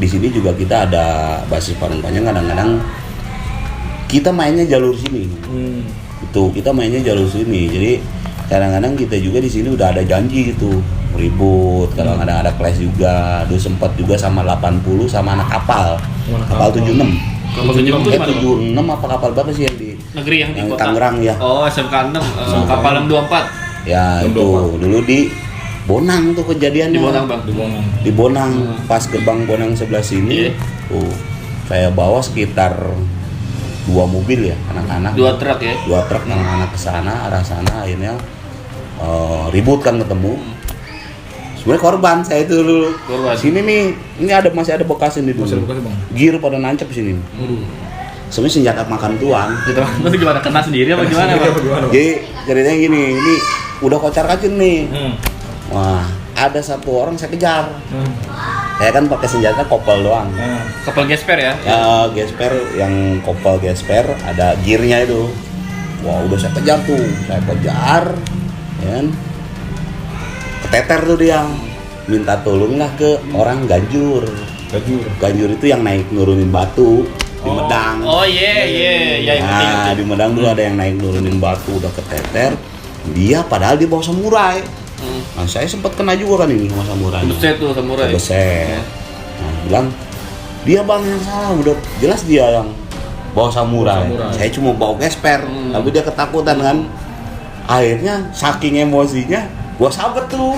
Di sini juga kita ada basis Parung Panjang, kadang-kadang kita mainnya jalur sini. Itu kita mainnya jalur sini. Jadi kadang-kadang kita juga di sini udah ada janji gitu, ribut. Kadang-kadang ada kelas juga. Dulu sempat juga sama 80 sama anak kapal. Kapal 76. Kapal 76 76 apa kapal berapa sih yang di negeri yang di kota Tangerang ya? Oh, SMK 6, kapal 624. Ya itu dulu di Bonang tuh kejadiannya. Di Bonang Bang. Di Bonang, pas gerbang Bonang sebelah sini. Saya bawa sekitar 2 mobil ya, anak-anak. 2 truk ya. 2 truk anak-anak ke sana, arah sana, akhirnya ribut kan ketemu. Sebenarnya korban saya itu dulu. Sini nih, ini masih ada bekas ini dulu. Masih ada bekas Bang. Gear pada nancep sini. Sebenarnya senjata makan tuan. Terus gimana, kena sendiri apa gimana Bang? Jadi ceritanya gini, ini udah kocar-kacir nih. Wah, ada satu orang saya kejar. Saya kan pakai senjata kopel doang. Kapal gesper ya? Ya, gesper yang kopel gesper ada gearnya itu. Wah, udah saya kejar tuh. Saya kejar, ya kan. Keteter tuh dia. Minta tolonglah ke orang Ganjur. Ganjur itu yang naik nurunin batu di Medang. Oh iya. Nah, di Medang dulu ada yang naik nurunin batu, udah keteter. Dia padahal dia bawa samurai. Nah, saya sempat kena juga kan ini sama samurai. Beset tuh samurai. Beset. Nah, bilang dia Bang yang salah, udah jelas dia yang bawa samurai. Saya cuma bawa gesper, tapi dia ketakutan kan. Akhirnya saking emosinya, gua sabet tuh.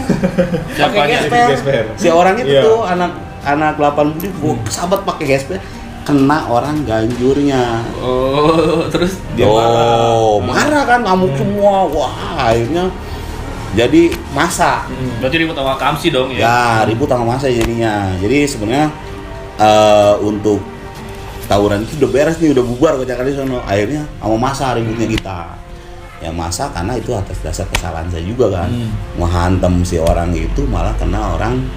Pakai gesper. Si orang itu tuh anak 80 gua sabet pakai gesper. Kena orang Ganjurnya. Oh, terus dia marah kan, ngamuk semua. Wah, akhirnya jadi masa. Berarti ribut sama Kamsi dong ya? Ya, ribut sama masa jadinya. Jadi sebenarnya untuk tawuran itu udah beres nih, udah bubar kocak di sono. Akhirnya sama masa ributnya kita. Ya masa karena itu atas dasar kesalahan saya juga kan. Ngehantem si orang itu malah kena orang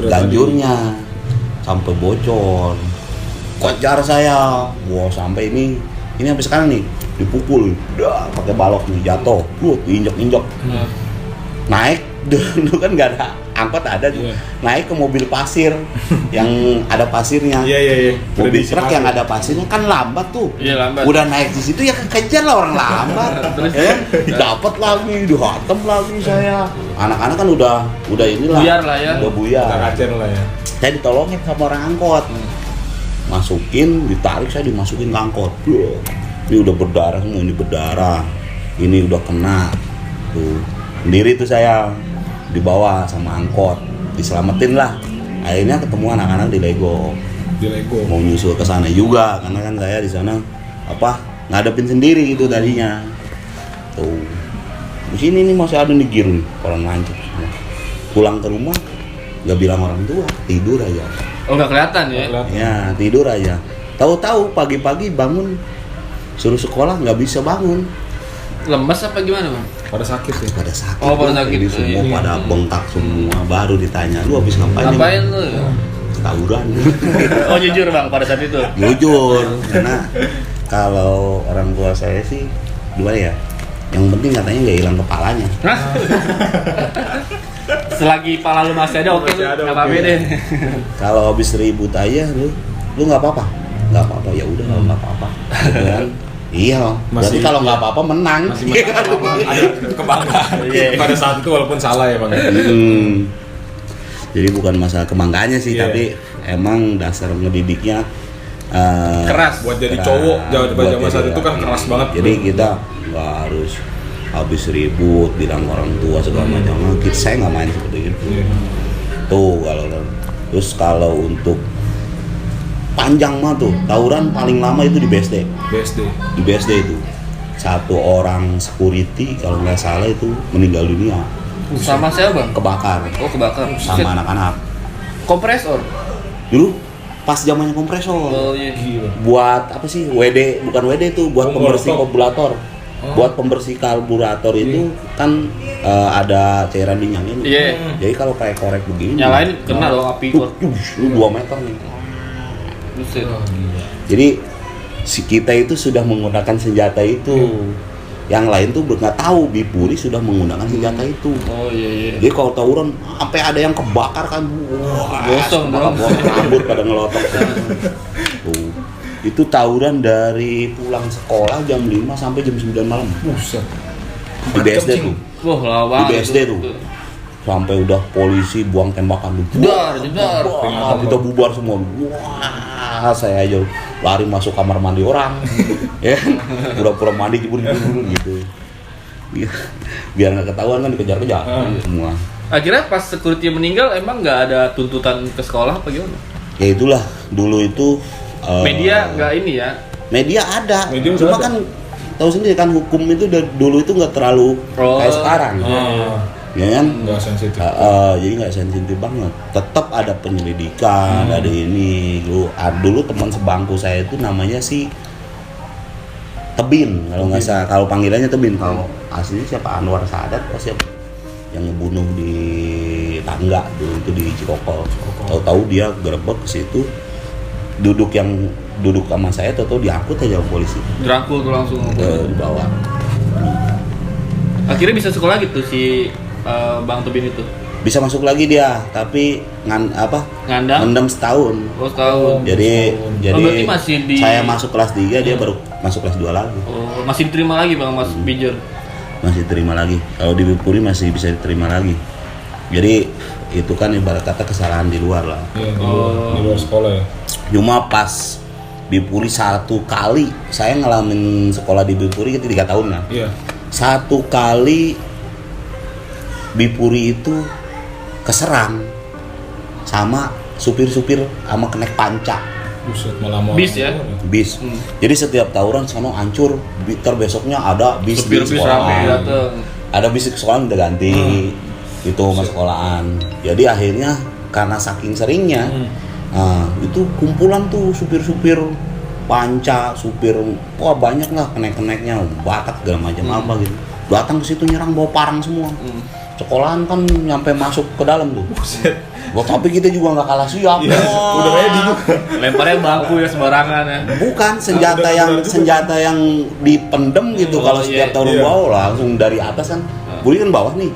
Ganjurnya. Sampai bocor, kocar saya, wah sampai ini sampai sekarang nih dipukul, udah pakai balok nih jatuh, injek, naik dulu kan nggak ada angkot ada, naik ke mobil pasir yang ada pasirnya, mobil truk yang ada pasirnya kan lambat tuh, udah naik di situ ya kejar lah orang lambat, dapat lagi, dihantem lagi saya, anak-anak kan udah inilah, buyar lah ya, udah buyar, kacir lah ya. Saya ditolongin sama orang angkot, ditarik saya dimasukin ke angkot. Ini udah berdarah semua, ini udah kena. Tuh, sendiri tuh saya dibawa sama angkot, diselamatin lah. Akhirnya ketemu anak-anak di Lego. Mau nyusul ke sana juga, karena kan saya di sana ngadepin sendiri gitu tadinya. Tuh, di sini nih masih ada nih gear nih, orang lancip. Pulang ke rumah. Gak bilang orang tua, tidur aja. Oh nggak kelihatan ya? Ya tidur aja. Tahu-tahu pagi-pagi bangun suruh sekolah nggak bisa bangun. Lemes apa gimana bang? Pada sakit ya. Pada sakit. Oh, pada sakit. Jadi semua Iya. pada bengkak semua. Baru ditanya, lu habis ngapain? Ngapain lu? Tawuran. Oh jujur bang pada saat itu. Jujur, karena kalau orang tua saya sih dua ya. Yang penting katanya nggak hilang kepalanya. Hah? Selagi pala lu masih ada, oke, Masih ada, nggak apa-apa oke. deh. Kalau habis ribut aja, lu nggak apa-apa. Nggak apa-apa, ya udah nggak apa-apa. Gitu kan? Iya, berarti Masih- kalau nggak apa-apa menang. Masih ada kebanggaan Iya. pada saat itu walaupun salah ya bang. Jadi bukan masalah kebanggaannya sih, Iya. tapi emang dasar ngedidiknya Keras. Buat jadi keras. cowok Buat zaman saat jadi- itu kan keras banget. Jadi kita nggak harus habis ribut bilang orang tua segala macam. Saya nggak main seperti itu. Iya. Tuh terus kalau untuk panjang mah tuh tawuran paling lama itu di BSD. Di BSD itu satu orang security kalau nggak salah itu meninggal dunia Sama siapa bang? kebakar Oh kebakar. sama anak-anak. Kompresor. Dulu pas zamannya kompresor. Oh iya. Buat apa sih WD, bukan WD itu buat Oh, pembersih molotov. karburator. Buat pembersih karburator itu kan ada cairan dinyalain. Iya. Jadi kalau kayak korek begini Nyalain kena dong api kor. lu 2 meter nih. Buset. Jadi si kita itu sudah menggunakan senjata itu. Yang lain tuh nggak tahu Bipuri sudah menggunakan senjata itu. Oh iya iya. Jadi kalau tawuran sampai ada yang kebakar kan, wah, Gosong semua dong. gosong, rambut pada ngelotok. Tuh. Itu tawuran dari pulang sekolah jam 5 sampai jam 9 malam. Buset. Di BSD tuh. Wah lama. Di BSD tuh. Sampai udah polisi buang tembakan tuh. Jedar, jedar. Wah, kita bubar semua. Wah, saya aja lari masuk kamar mandi orang. Ya, pura-pura mandi jebur gitu. Biar nggak ketahuan kan dikejar-kejar semua. Akhirnya pas security meninggal emang nggak ada tuntutan ke sekolah apa gimana? Ya itulah dulu itu Media nggak ini ya? media ada. Media udah Cuma ada. kan tahu sendiri kan hukum itu dulu itu nggak terlalu Oh. kayak sekarang. Ya kan? Nggak sensitif. Jadi nggak sensitif banget. Tetap ada penyelidikan, ada ini. Dulu teman sebangku saya itu namanya si Tebin, kalau nggak salah. Kalau panggilannya Tebin, kalau aslinya siapa Anwar Sadat apa siapa yang ngebunuh di tangga dulu itu di Cikokol. Tahu-tahu dia gerebek ke situ, duduk sama saya, tahu-tahu diangkut aja sama polisi, Dirangkul tuh langsung. dibawa. Akhirnya bisa sekolah gitu si Bang Tebin itu. Bisa masuk lagi dia, tapi Ngandang. ngendam setahun. Oh setahun. Jadi berarti masih di- saya masuk kelas 3, dia baru masuk kelas 2 lagi. Oh, masih diterima lagi Bang Mas Bijer. Masih terima lagi. Kalau di Bipuri masih bisa diterima lagi. Jadi itu kan ibarat kata kesalahan di luar lah. Iya, di luar sekolah ya. Cuma pas Bipuri satu kali, saya ngalamin sekolah di Bipuri itu 3 tahun lah. Iya. Satu kali Bipuri itu keserang sama supir-supir sama kenek panca Buset malah mau. Bis ya? bis. Jadi setiap tawuran sono hancur, besoknya ada bis di Supir-supir sekolah. rame dateng. Ada bis di sekolah udah ganti. Itu sama sekolahan. Jadi akhirnya karena saking seringnya itu kumpulan tuh supir-supir panca, supir wah banyak lah kenek-keneknya, Batak segala macam apa gitu. Datang ke situ nyerang bawa parang semua. Sekolahan kan nyampe masuk ke dalam tuh. Wah, tapi kita juga nggak kalah siap. Wah. Udah ready juga. Lemparnya bangku ya sembarangan ya. Bukan senjata udah yang kenal juga. senjata yang dipendem gitu. Kalau iya, setiap tahun iya. bawah langsung dari atas kan. Buli kan bawah nih.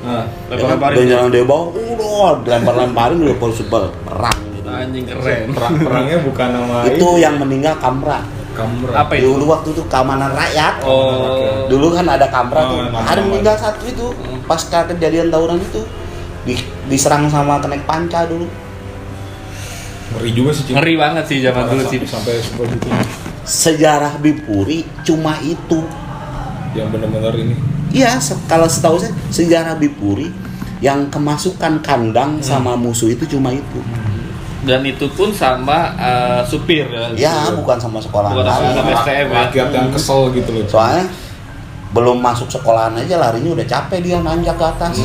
Lempar-lemparin. Udah nyerang dari bawah, udah lempar-lemparin udah super perang gitu. Anjing keren. Perangnya bukan nama Itu yang meninggal Kamra. Kamera. Apa itu? Dulu waktu itu keamanan rakyat. Oh. Dulu kan ada Kamra tuh. Keamanan Ada rakyat. meninggal satu itu. Pasca kejadian tawuran itu diserang sama kenek panca dulu. Ngeri juga sih. Cing. Ngeri banget sih zaman dulu sih. Sampai seperti itu. Sejarah Bipuri cuma itu. Yang benar-benar ini. Iya, kalau setahu saya sejarah Bipuri yang kemasukan kandang sama musuh itu cuma itu. Dan itu pun sama supir ya. Ya, bukan sama sekolah Bukan lain. sama STM ya. Rakyat yang kesel gitu loh. Soalnya belum masuk sekolahan aja larinya udah capek dia nanjak ke atas.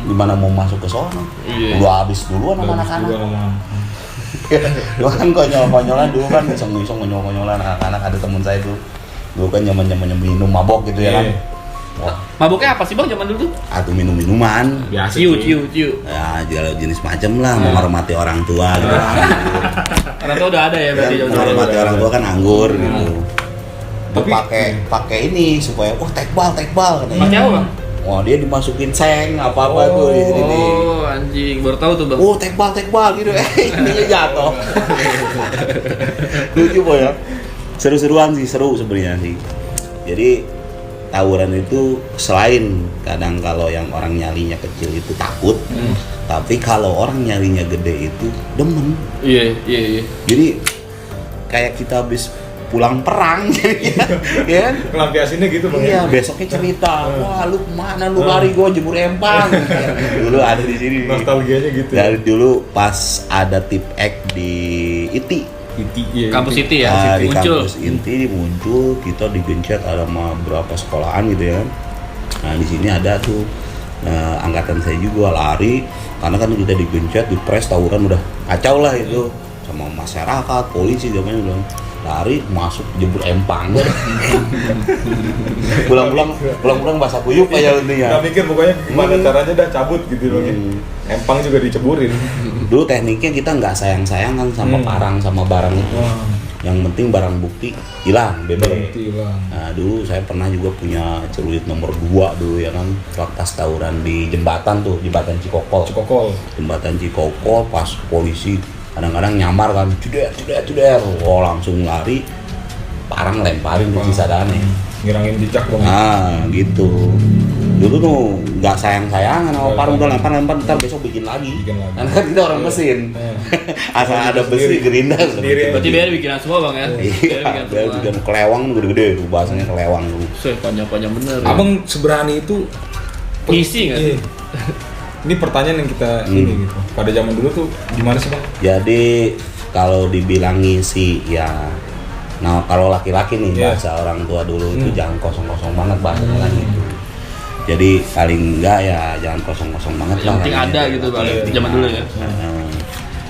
Gimana mau masuk ke sono? Iya. Udah habis duluan sama Bagus anak-anak. juga sama. Dulu kan konyol-konyolan dulu kan iseng-iseng konyol-konyolan anak-anak, ada temen saya tuh Dulu kan zaman-zamannya minum mabok gitu ya kan. Wah. Maboknya apa sih bang zaman dulu tuh? Atau minum-minuman. Biasa ciu. Ya jenis macam lah, menghormati orang tua gitu. Orang tua udah ada ya berarti. Menghormati orang tua kan anggur gitu. Tapi pakai ini supaya tekbal katanya. Pakai apa bang? Wah dia dimasukin seng apa tuh di sini nih. Oh anjing, baru tahu tuh bang. Tekbal gitu. Ininya jatuh. Lucu boy ya. Seru-seruan sih, seru sebenarnya sih. Jadi tawuran itu selain kadang kalau yang orang nyalinya kecil itu takut, tapi kalau orang nyalinya gede itu demen. Iya. Jadi kayak kita habis pulang perang ya kan? Kelampiasinnya gitu bang. Iya, besoknya cerita, wah lu kemana lu lari gua jemur empang. Dulu ada di sini. Nostalgianya gitu. Dari dulu pas ada tip X di ITI. Kampus ITI ya, Di muncul. kampus ITI muncul, kita digencet ada sama berapa sekolahan gitu ya. Nah di sini ada tuh angkatan saya juga lari, karena kan kita digencet, di press tawuran udah kacau lah itu sama masyarakat, polisi zamannya udah lari masuk jebur empang. pulang basah kuyup aja intinya. Nggak mikir pokoknya gimana caranya dah cabut gitu loh. Empang juga diceburin. Dulu tekniknya kita nggak sayang-sayangan sama parang sama barang itu. Yang penting barang bukti hilang, bebas. Nah dulu saya pernah juga punya celurit nomor 2 dulu ya kan, waktu tawuran di jembatan Cikokol. Jembatan Cikokol pas polisi kadang-kadang nyamar kan, cuder, langsung lari, parang lemparin di cisadane. Ngirangin jejak bang. Nah gitu. Dulu tuh nggak sayang-sayangan sama parang, udah lempar, ntar besok bikin lagi. Karena kan kita orang mesin. Asal ada besi gerinda. Berarti biar bikinan semua bang ya? Iya, biar bikin kelewang gede-gede, bahasanya kelewang dulu. Panjang bener. Abang seberani itu ngisi nggak? Ini pertanyaan yang kita ini gitu. Pada zaman dulu tuh gimana sih bang? Jadi kalau dibilang ngisi ya, nah kalau laki-laki nih bahasa orang tua dulu itu jangan kosong-kosong banget bahasanya kan gitu. Jadi paling enggak ya jangan kosong-kosong banget lah. Yang penting ada gitu bang, zaman dulu ya.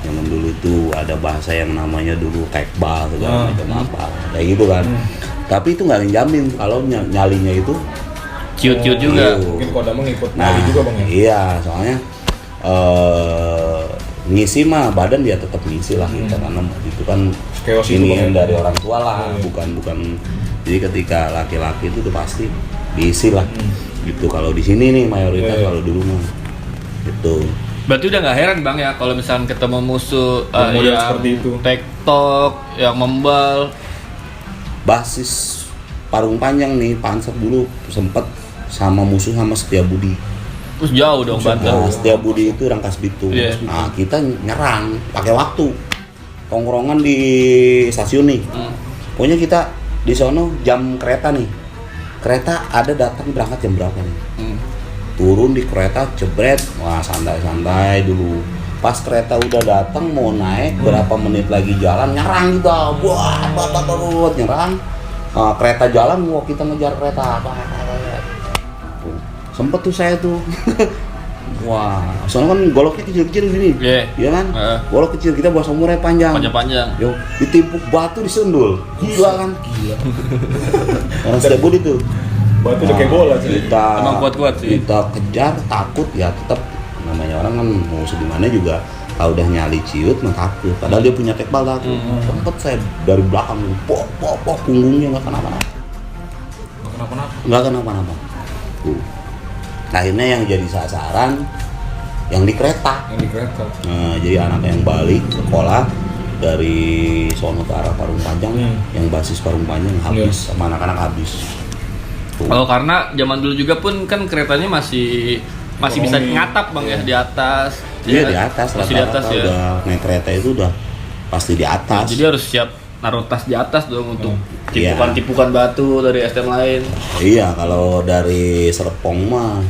Zaman dulu tuh ada bahasa yang namanya dulu tekbal segala macam apa, kayak gitu kan. Tapi itu nggak jamin kalau nyalinya itu ciut-ciut juga. Mungkin kodam ngikut nyali juga bang ya? Iya, soalnya ngisi mah badan dia tetap ngisi lah kita, karena itu kan ini dari orang tua lah, bukan. Jadi ketika laki-laki itu tuh pasti diisi lah. Gitu kalau di sini nih mayoritas kalau dulu mah gitu. Berarti udah nggak heran bang ya kalau misalnya ketemu musuh yang yang seperti itu, tektok, yang membal. Basis Parung Panjang nih, Panser dulu sempet sama musuh sama Setiabudi. Terus jauh dong Banten. Nah, Setiabudi itu Rangkas Bitung. Nah kita nyerang pakai waktu, tongkrongan di stasiun nih. Pokoknya kita di sono jam kereta nih. Kereta ada datang berangkat jam berapa nih? Turun di kereta jebret, wah santai-santai dulu. Pas kereta udah datang mau naik, berapa menit lagi jalan nyerang kita, buat nyerang. Kereta jalan, wah kita ngejar kereta. Sempet tuh saya tuh. Wah, soalnya kan goloknya kecil-kecil gini, iya kan? Golok kecil, kita bawa samurai panjang. Yo, ditimpuk batu disundul, gila kan? Orang Setiabudi tuh. Batu udah kayak bola sih. Emang kuat-kuat sih. Kita kejar, takut ya tetap, namanya orang kan mau sedimana juga. Kalau udah nyali ciut mah takut. Padahal dia punya tekbal takut. Sempet saya dari belakang, pok punggungnya nggak kenapa-napa. Nggak kenapa-napa. Akhirnya yang jadi sasaran yang di kereta. Nah, jadi anak yang balik sekolah dari sono ke arah Parung Panjang, yang basis Parung Panjang habis sama anak-anak habis. Kalau karena zaman dulu juga pun kan keretanya masih bisa ngatap bang ya di atas. Iya di atas, masih di atas ya. Udah naik kereta itu udah pasti di atas. Jadi harus siap naruh tas di atas dong untuk tipukan batu dari STM lain. Iya, kalau dari Serpong mah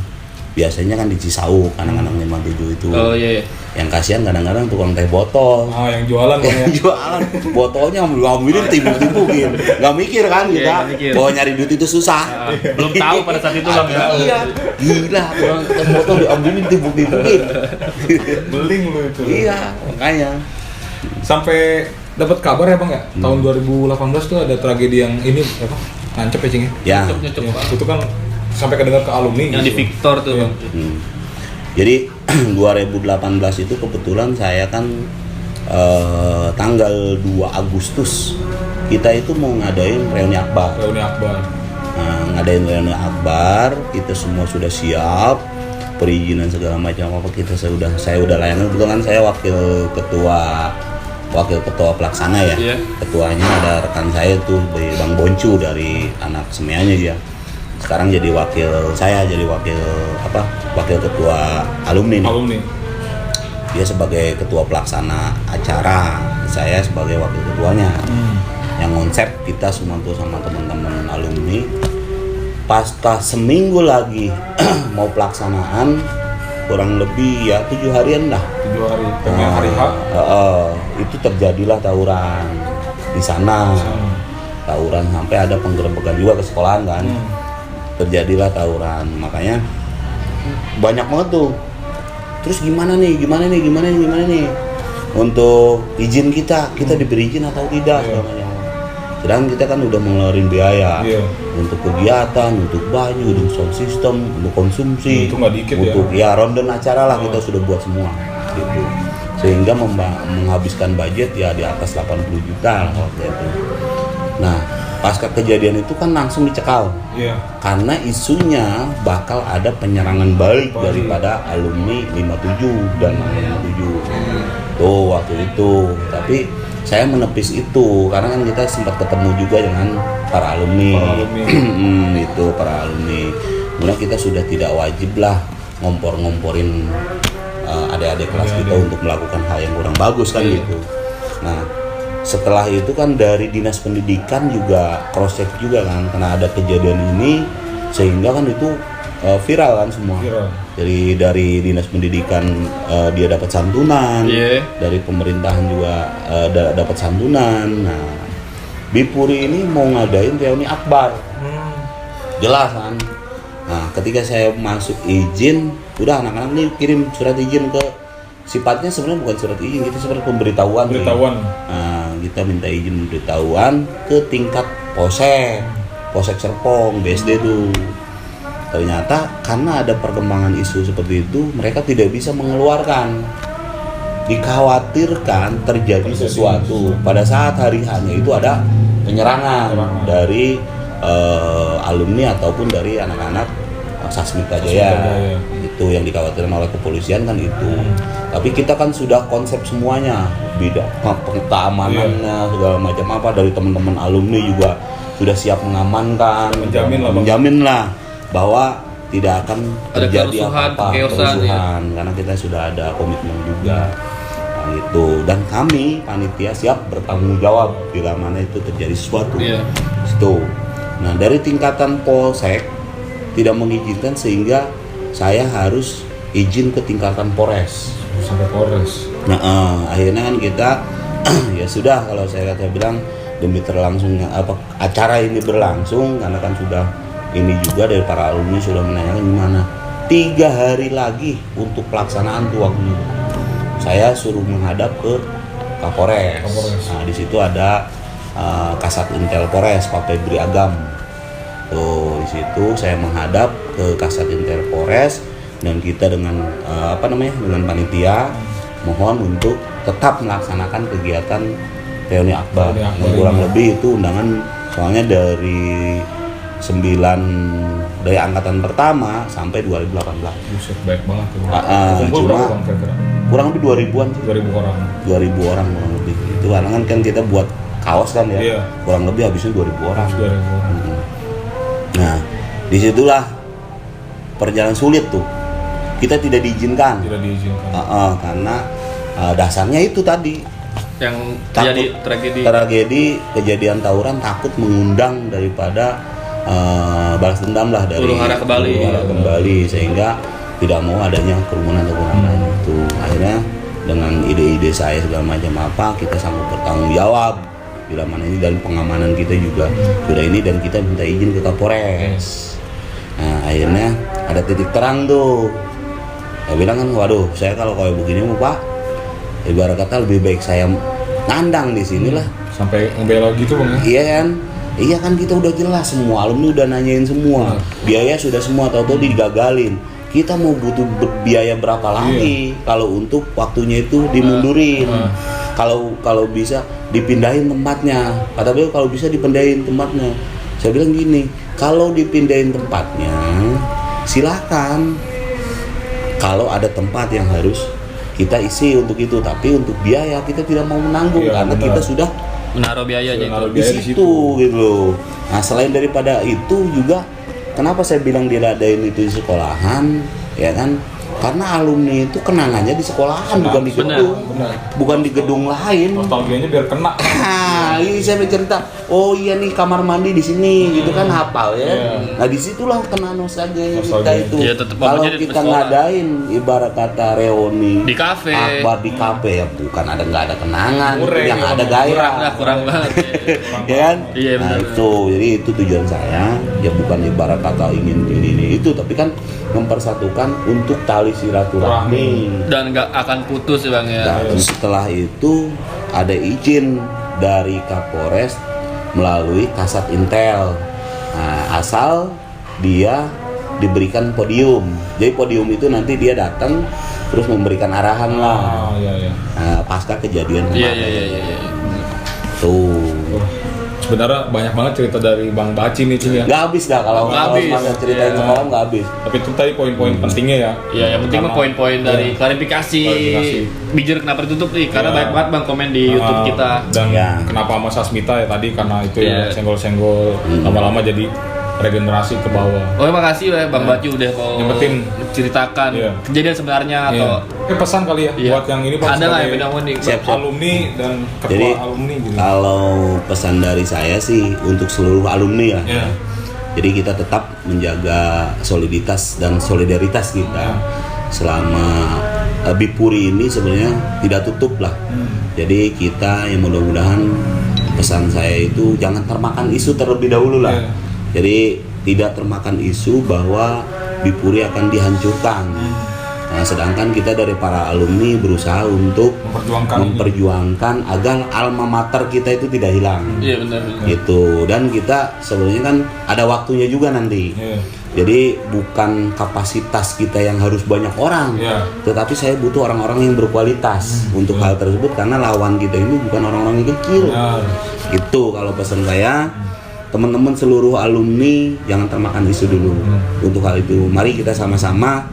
biasanya kan di Cisauk, anak-anak 57 itu. Oh iya. Yang kasihan kadang-kadang tukang teh botol. Yang jualan yang jualan botolnya ngambilin timbuk-timbukin. Nggak mikir kan kita. Bahwa nyari duit itu susah. Belum tahu pada saat itu bang. Iya. Gila, tukang teh botol diambilin timbuk-timbukin. Beling lu itu. Iya, makanya. Sampai dapat kabar ya bang ya, tahun 2018 tuh ada tragedi yang ini apa? nancep ya Cing ya? Ya. Nyocok Ya, banget. itu kan sampai kedengar ke alumni Yang di gitu. Victor tuh Iya. bang. Jadi 2018 itu kebetulan saya kan tanggal 2 Agustus kita itu mau ngadain reuni akbar. Reuni akbar. Nah, ngadain reuni akbar, kita semua sudah siap, perizinan segala macam apa saya udah layanan. Kebetulan saya wakil ketua pelaksana ya. Iya. Ketuanya ada rekan saya tuh Bang Boncu dari anak semuanya dia. Sekarang jadi wakil ketua alumni nih. Alumni. Dia sebagai ketua pelaksana acara, saya sebagai wakil ketuanya. Yang konsep kita semua tuh sama teman-teman alumni pasca seminggu lagi mau pelaksanaan, kurang lebih ya 7 harian lah. 7 hari. Tengah hari H. Itu terjadilah tawuran di sana. Tawuran sampai ada penggerebekan juga ke sekolahan kan. Terjadilah tawuran, makanya banyak banget tuh. Terus gimana nih untuk izin kita diberi izin atau tidak? Sedangkan kita kan udah mengeluarin biaya untuk kegiatan, untuk baju, untuk sound system, untuk konsumsi, itu nggak dikit untuk ya ronde acara lah kita sudah buat semua gitu. Sehingga menghabiskan budget ya di atas 80 juta lah waktu itu. Nah, pasca kejadian itu kan langsung dicekal. Karena isunya bakal ada penyerangan balik daripada alumni 57 dan 57. Tuh waktu itu. Tapi saya menepis itu karena kan kita sempat ketemu juga dengan para alumni. Itu para alumni. Kemudian kita sudah tidak wajib lah ngompor-ngomporin adik-adik kelas kita untuk melakukan hal yang kurang bagus kan gitu. Nah, setelah itu kan dari dinas pendidikan juga cross check juga kan karena ada kejadian ini sehingga kan itu viral kan semua. Jadi dari dinas pendidikan dia dapat santunan, dari pemerintahan juga dapat santunan. Nah, Bipuri ini mau ngadain reuni akbar, jelas kan. Nah, ketika saya masuk izin, udah anak-anak nih kirim surat izin ke, sifatnya sebenarnya bukan surat izin, kita sebenarnya pemberitahuan. Nah, kita minta izin pemberitahuan ke tingkat Polsek Serpong, BSD tuh. Ternyata karena ada perkembangan isu seperti itu, mereka tidak bisa mengeluarkan. Dikhawatirkan terjadi sesuatu pada saat hari hanya itu ada penyerangan dari alumni ataupun dari anak-anak Sasmita Jaya. Itu yang dikhawatirkan oleh kepolisian kan itu. Tapi kita kan sudah konsep semuanya, bidang keamanannya segala macam apa dari teman-teman alumni juga sudah siap mengamankan, menjamin lah bahwa tidak akan terjadi apa-apa kerusuhan karena kita sudah ada komitmen juga. Nah, itu dan kami panitia siap bertanggung jawab bila mana itu terjadi sesuatu. Itu. Nah, dari tingkatan Polsek tidak mengizinkan sehingga saya harus izin ke tingkatan Polres. Sampai Polres. Nah, akhirnya kan kita ya sudah kalau saya bilang demi terlangsungnya acara ini berlangsung karena kan sudah ini juga dari para alumni sudah menanyakan gimana 3 hari lagi untuk pelaksanaan tuh waktu itu. Saya suruh menghadap ke Kapolres. Nah, di situ ada Kasat Intel Polres Pak Febri Agam. Tuh di situ saya menghadap ke Kasat Intel Polres dan kita dengan dengan panitia mohon untuk tetap melaksanakan kegiatan reuni akbar. Kurang lebih itu undangan soalnya dari 9 dari angkatan pertama sampai 2018. Buset, baik banget tuh. Cuma kurang lebih 2000-an sih. 2000 orang. 2000 orang kurang lebih. Itu karena kan kita buat kaos kan ya. Kurang lebih habisnya 2000 orang. 2000 orang. Nah, disitulah perjalanan sulit tuh. Kita tidak diizinkan. Karena dasarnya itu tadi. Yang terjadi tragedi kejadian tawuran takut mengundang daripada balas dendam lah dari huru hara kembali sehingga tidak mau adanya kerumunan itu. Akhirnya dengan ide-ide saya segala macam kita sanggup bertanggung jawab bila mana ini dan pengamanan kita juga sudah ini dan kita minta izin ke Kapolres. Nah, akhirnya ada titik terang tuh. Saya bilang kan, waduh, saya kalau kayak begini Pak, ibarat kata lebih baik saya nandang di sini lah. Sampai ngebela gitu Bang. Iya kan. Iya kan kita udah jelas semua, alumni udah nanyain semua, biaya sudah semua, tahu-tahu digagalin. Kita mau butuh biaya berapa lagi kalau untuk waktunya itu dimundurin. Kalau bisa dipindahin tempatnya. Kata beliau kalau bisa dipindahin tempatnya. Saya bilang gini, kalau dipindahin tempatnya silakan. Kalau ada tempat yang harus kita isi untuk itu, tapi untuk biaya kita tidak mau menanggung karena kita sudah menaruh biayanya di situ gitu loh. Nah selain daripada itu juga, kenapa saya bilang diradain itu di sekolahan, ya kan? Karena alumni itu kenangannya di sekolahan, bukan di gedung, bukan di gedung lain. Nostalgianya biar kena. Ini saya bercerita, oh iya nih kamar mandi di sini, gitu kan hafal ya. Nah disitulah kena nostalgia kita itu. Ya, kalau kita ngadain ibarat kata reuni di kafe, akbar di kafe ya bukan nggak ada kenangan, yang ada gaya. Kurang banget. Ya kan? Iya benar. Nah itu, jadi itu tujuan saya, ya bukan ibarat kata ingin ini itu, tapi kan mempersatukan untuk tali silaturahmi dan nggak akan putus ya Bang ya. Dan setelah itu ada izin dari Kapolres melalui Kasat Intel. Nah, asal dia diberikan podium. Jadi podium itu nanti dia datang terus memberikan arahan lah. Nah, pasca kejadian kemarin. Iya. Tuh. Sebenarnya banyak banget cerita dari Bang Baci nih Cing ya. Nggak habis dah kalau ceritain semalam nggak habis. Tapi itu tadi poin-poin pentingnya ya. Iya, yang penting mah poin-poin dari klarifikasi. Bijar kenapa ditutup nih? Karena banyak banget Bang komen di YouTube kita. Dan kenapa sama Sasmita ya tadi karena itu ya senggol-senggol lama-lama jadi regenerasi ke bawah. Oh, makasih ya Bang Baci udah mau menceritakan kejadian sebenarnya atau pesan kali ya buat yang ini Pak. Ada nggak yang beda nih? Alumni dan ketua jadi, alumni gitu. Kalau pesan dari saya sih untuk seluruh alumni ya. Jadi kita tetap menjaga soliditas dan solidaritas kita selama Bipuri ini sebenarnya tidak tutup lah. Jadi kita yang mudah-mudahan pesan saya itu jangan termakan isu terlebih dahulu lah. Jadi tidak termakan isu bahwa Bipuri akan dihancurkan. Nah, sedangkan kita dari para alumni berusaha untuk memperjuangkan agar alma mater kita itu tidak hilang. Iya benar. Gitu. Dan kita sebenarnya kan ada waktunya juga nanti. Jadi bukan kapasitas kita yang harus banyak orang, tetapi saya butuh orang-orang yang berkualitas untuk hal tersebut karena lawan kita ini bukan orang-orang yang kecil. Gitu kalau pesan saya. Teman-teman seluruh alumni jangan termakan isu dulu. Untuk hal itu mari kita sama-sama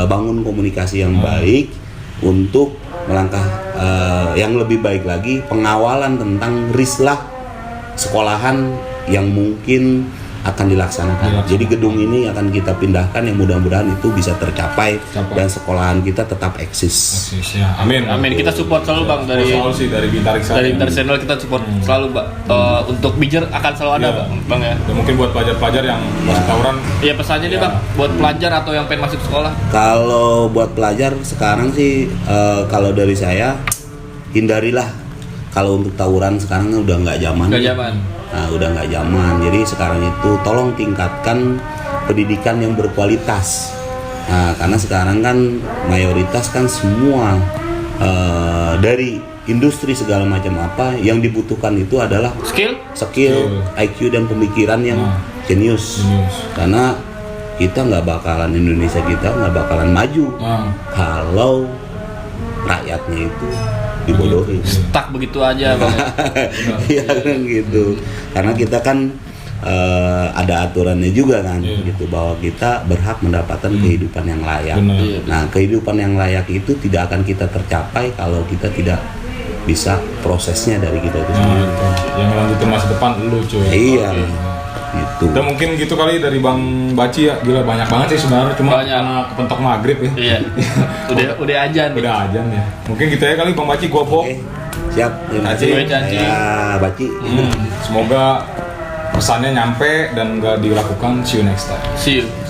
bangun komunikasi yang baik untuk melangkah yang lebih baik lagi, pengawalan tentang rislah sekolahan yang mungkin akan dilaksanakan. Jadi gedung ini akan kita pindahkan yang mudah-mudahan itu bisa tercapai dan sekolahan kita tetap eksis. Ya. Amin. Kita support selalu Bang dari Bintari Channel kita support selalu Bang. Untuk Bijar akan selalu ada Bang ya. Dan mungkin buat pelajar-pelajar yang masih tawuran. Iya pesannya nih Bang buat pelajar atau yang pengen masuk sekolah. Kalau buat pelajar sekarang sih kalau dari saya hindarilah. Kalau untuk tawuran sekarang udah nggak zaman. Nah, udah nggak zaman. Jadi sekarang itu tolong tingkatkan pendidikan yang berkualitas. Nah, karena sekarang kan mayoritas kan semua dari industri segala macam apa yang dibutuhkan itu adalah skill, IQ dan pemikiran yang jenius. Karena kita nggak bakalan Indonesia kita nggak bakalan maju kalau rakyatnya itu dibodohin. Stuck begitu aja Bang. Iya kan gitu. Karena kita kan ada aturannya juga kan gitu bahwa kita berhak mendapatkan kehidupan yang layak. Nah, kehidupan yang layak itu tidak akan kita tercapai kalau kita tidak bisa prosesnya dari kita itu sendiri. Yang lanjutin masa depan lu cuy. Iya. Gitu. Udah mungkin gitu kali dari Bang Baci ya. Gila banyak banget sih sebenarnya cuma karena kepentok maghrib ya. Iya. udah ajan. Udah ajan ya. Mungkin gitu ya kali Bang Baci gua Oke. Siap. Terima kasih. Ya, Baci. Semoga pesannya nyampe dan nggak dilakukan. See you next time. See you.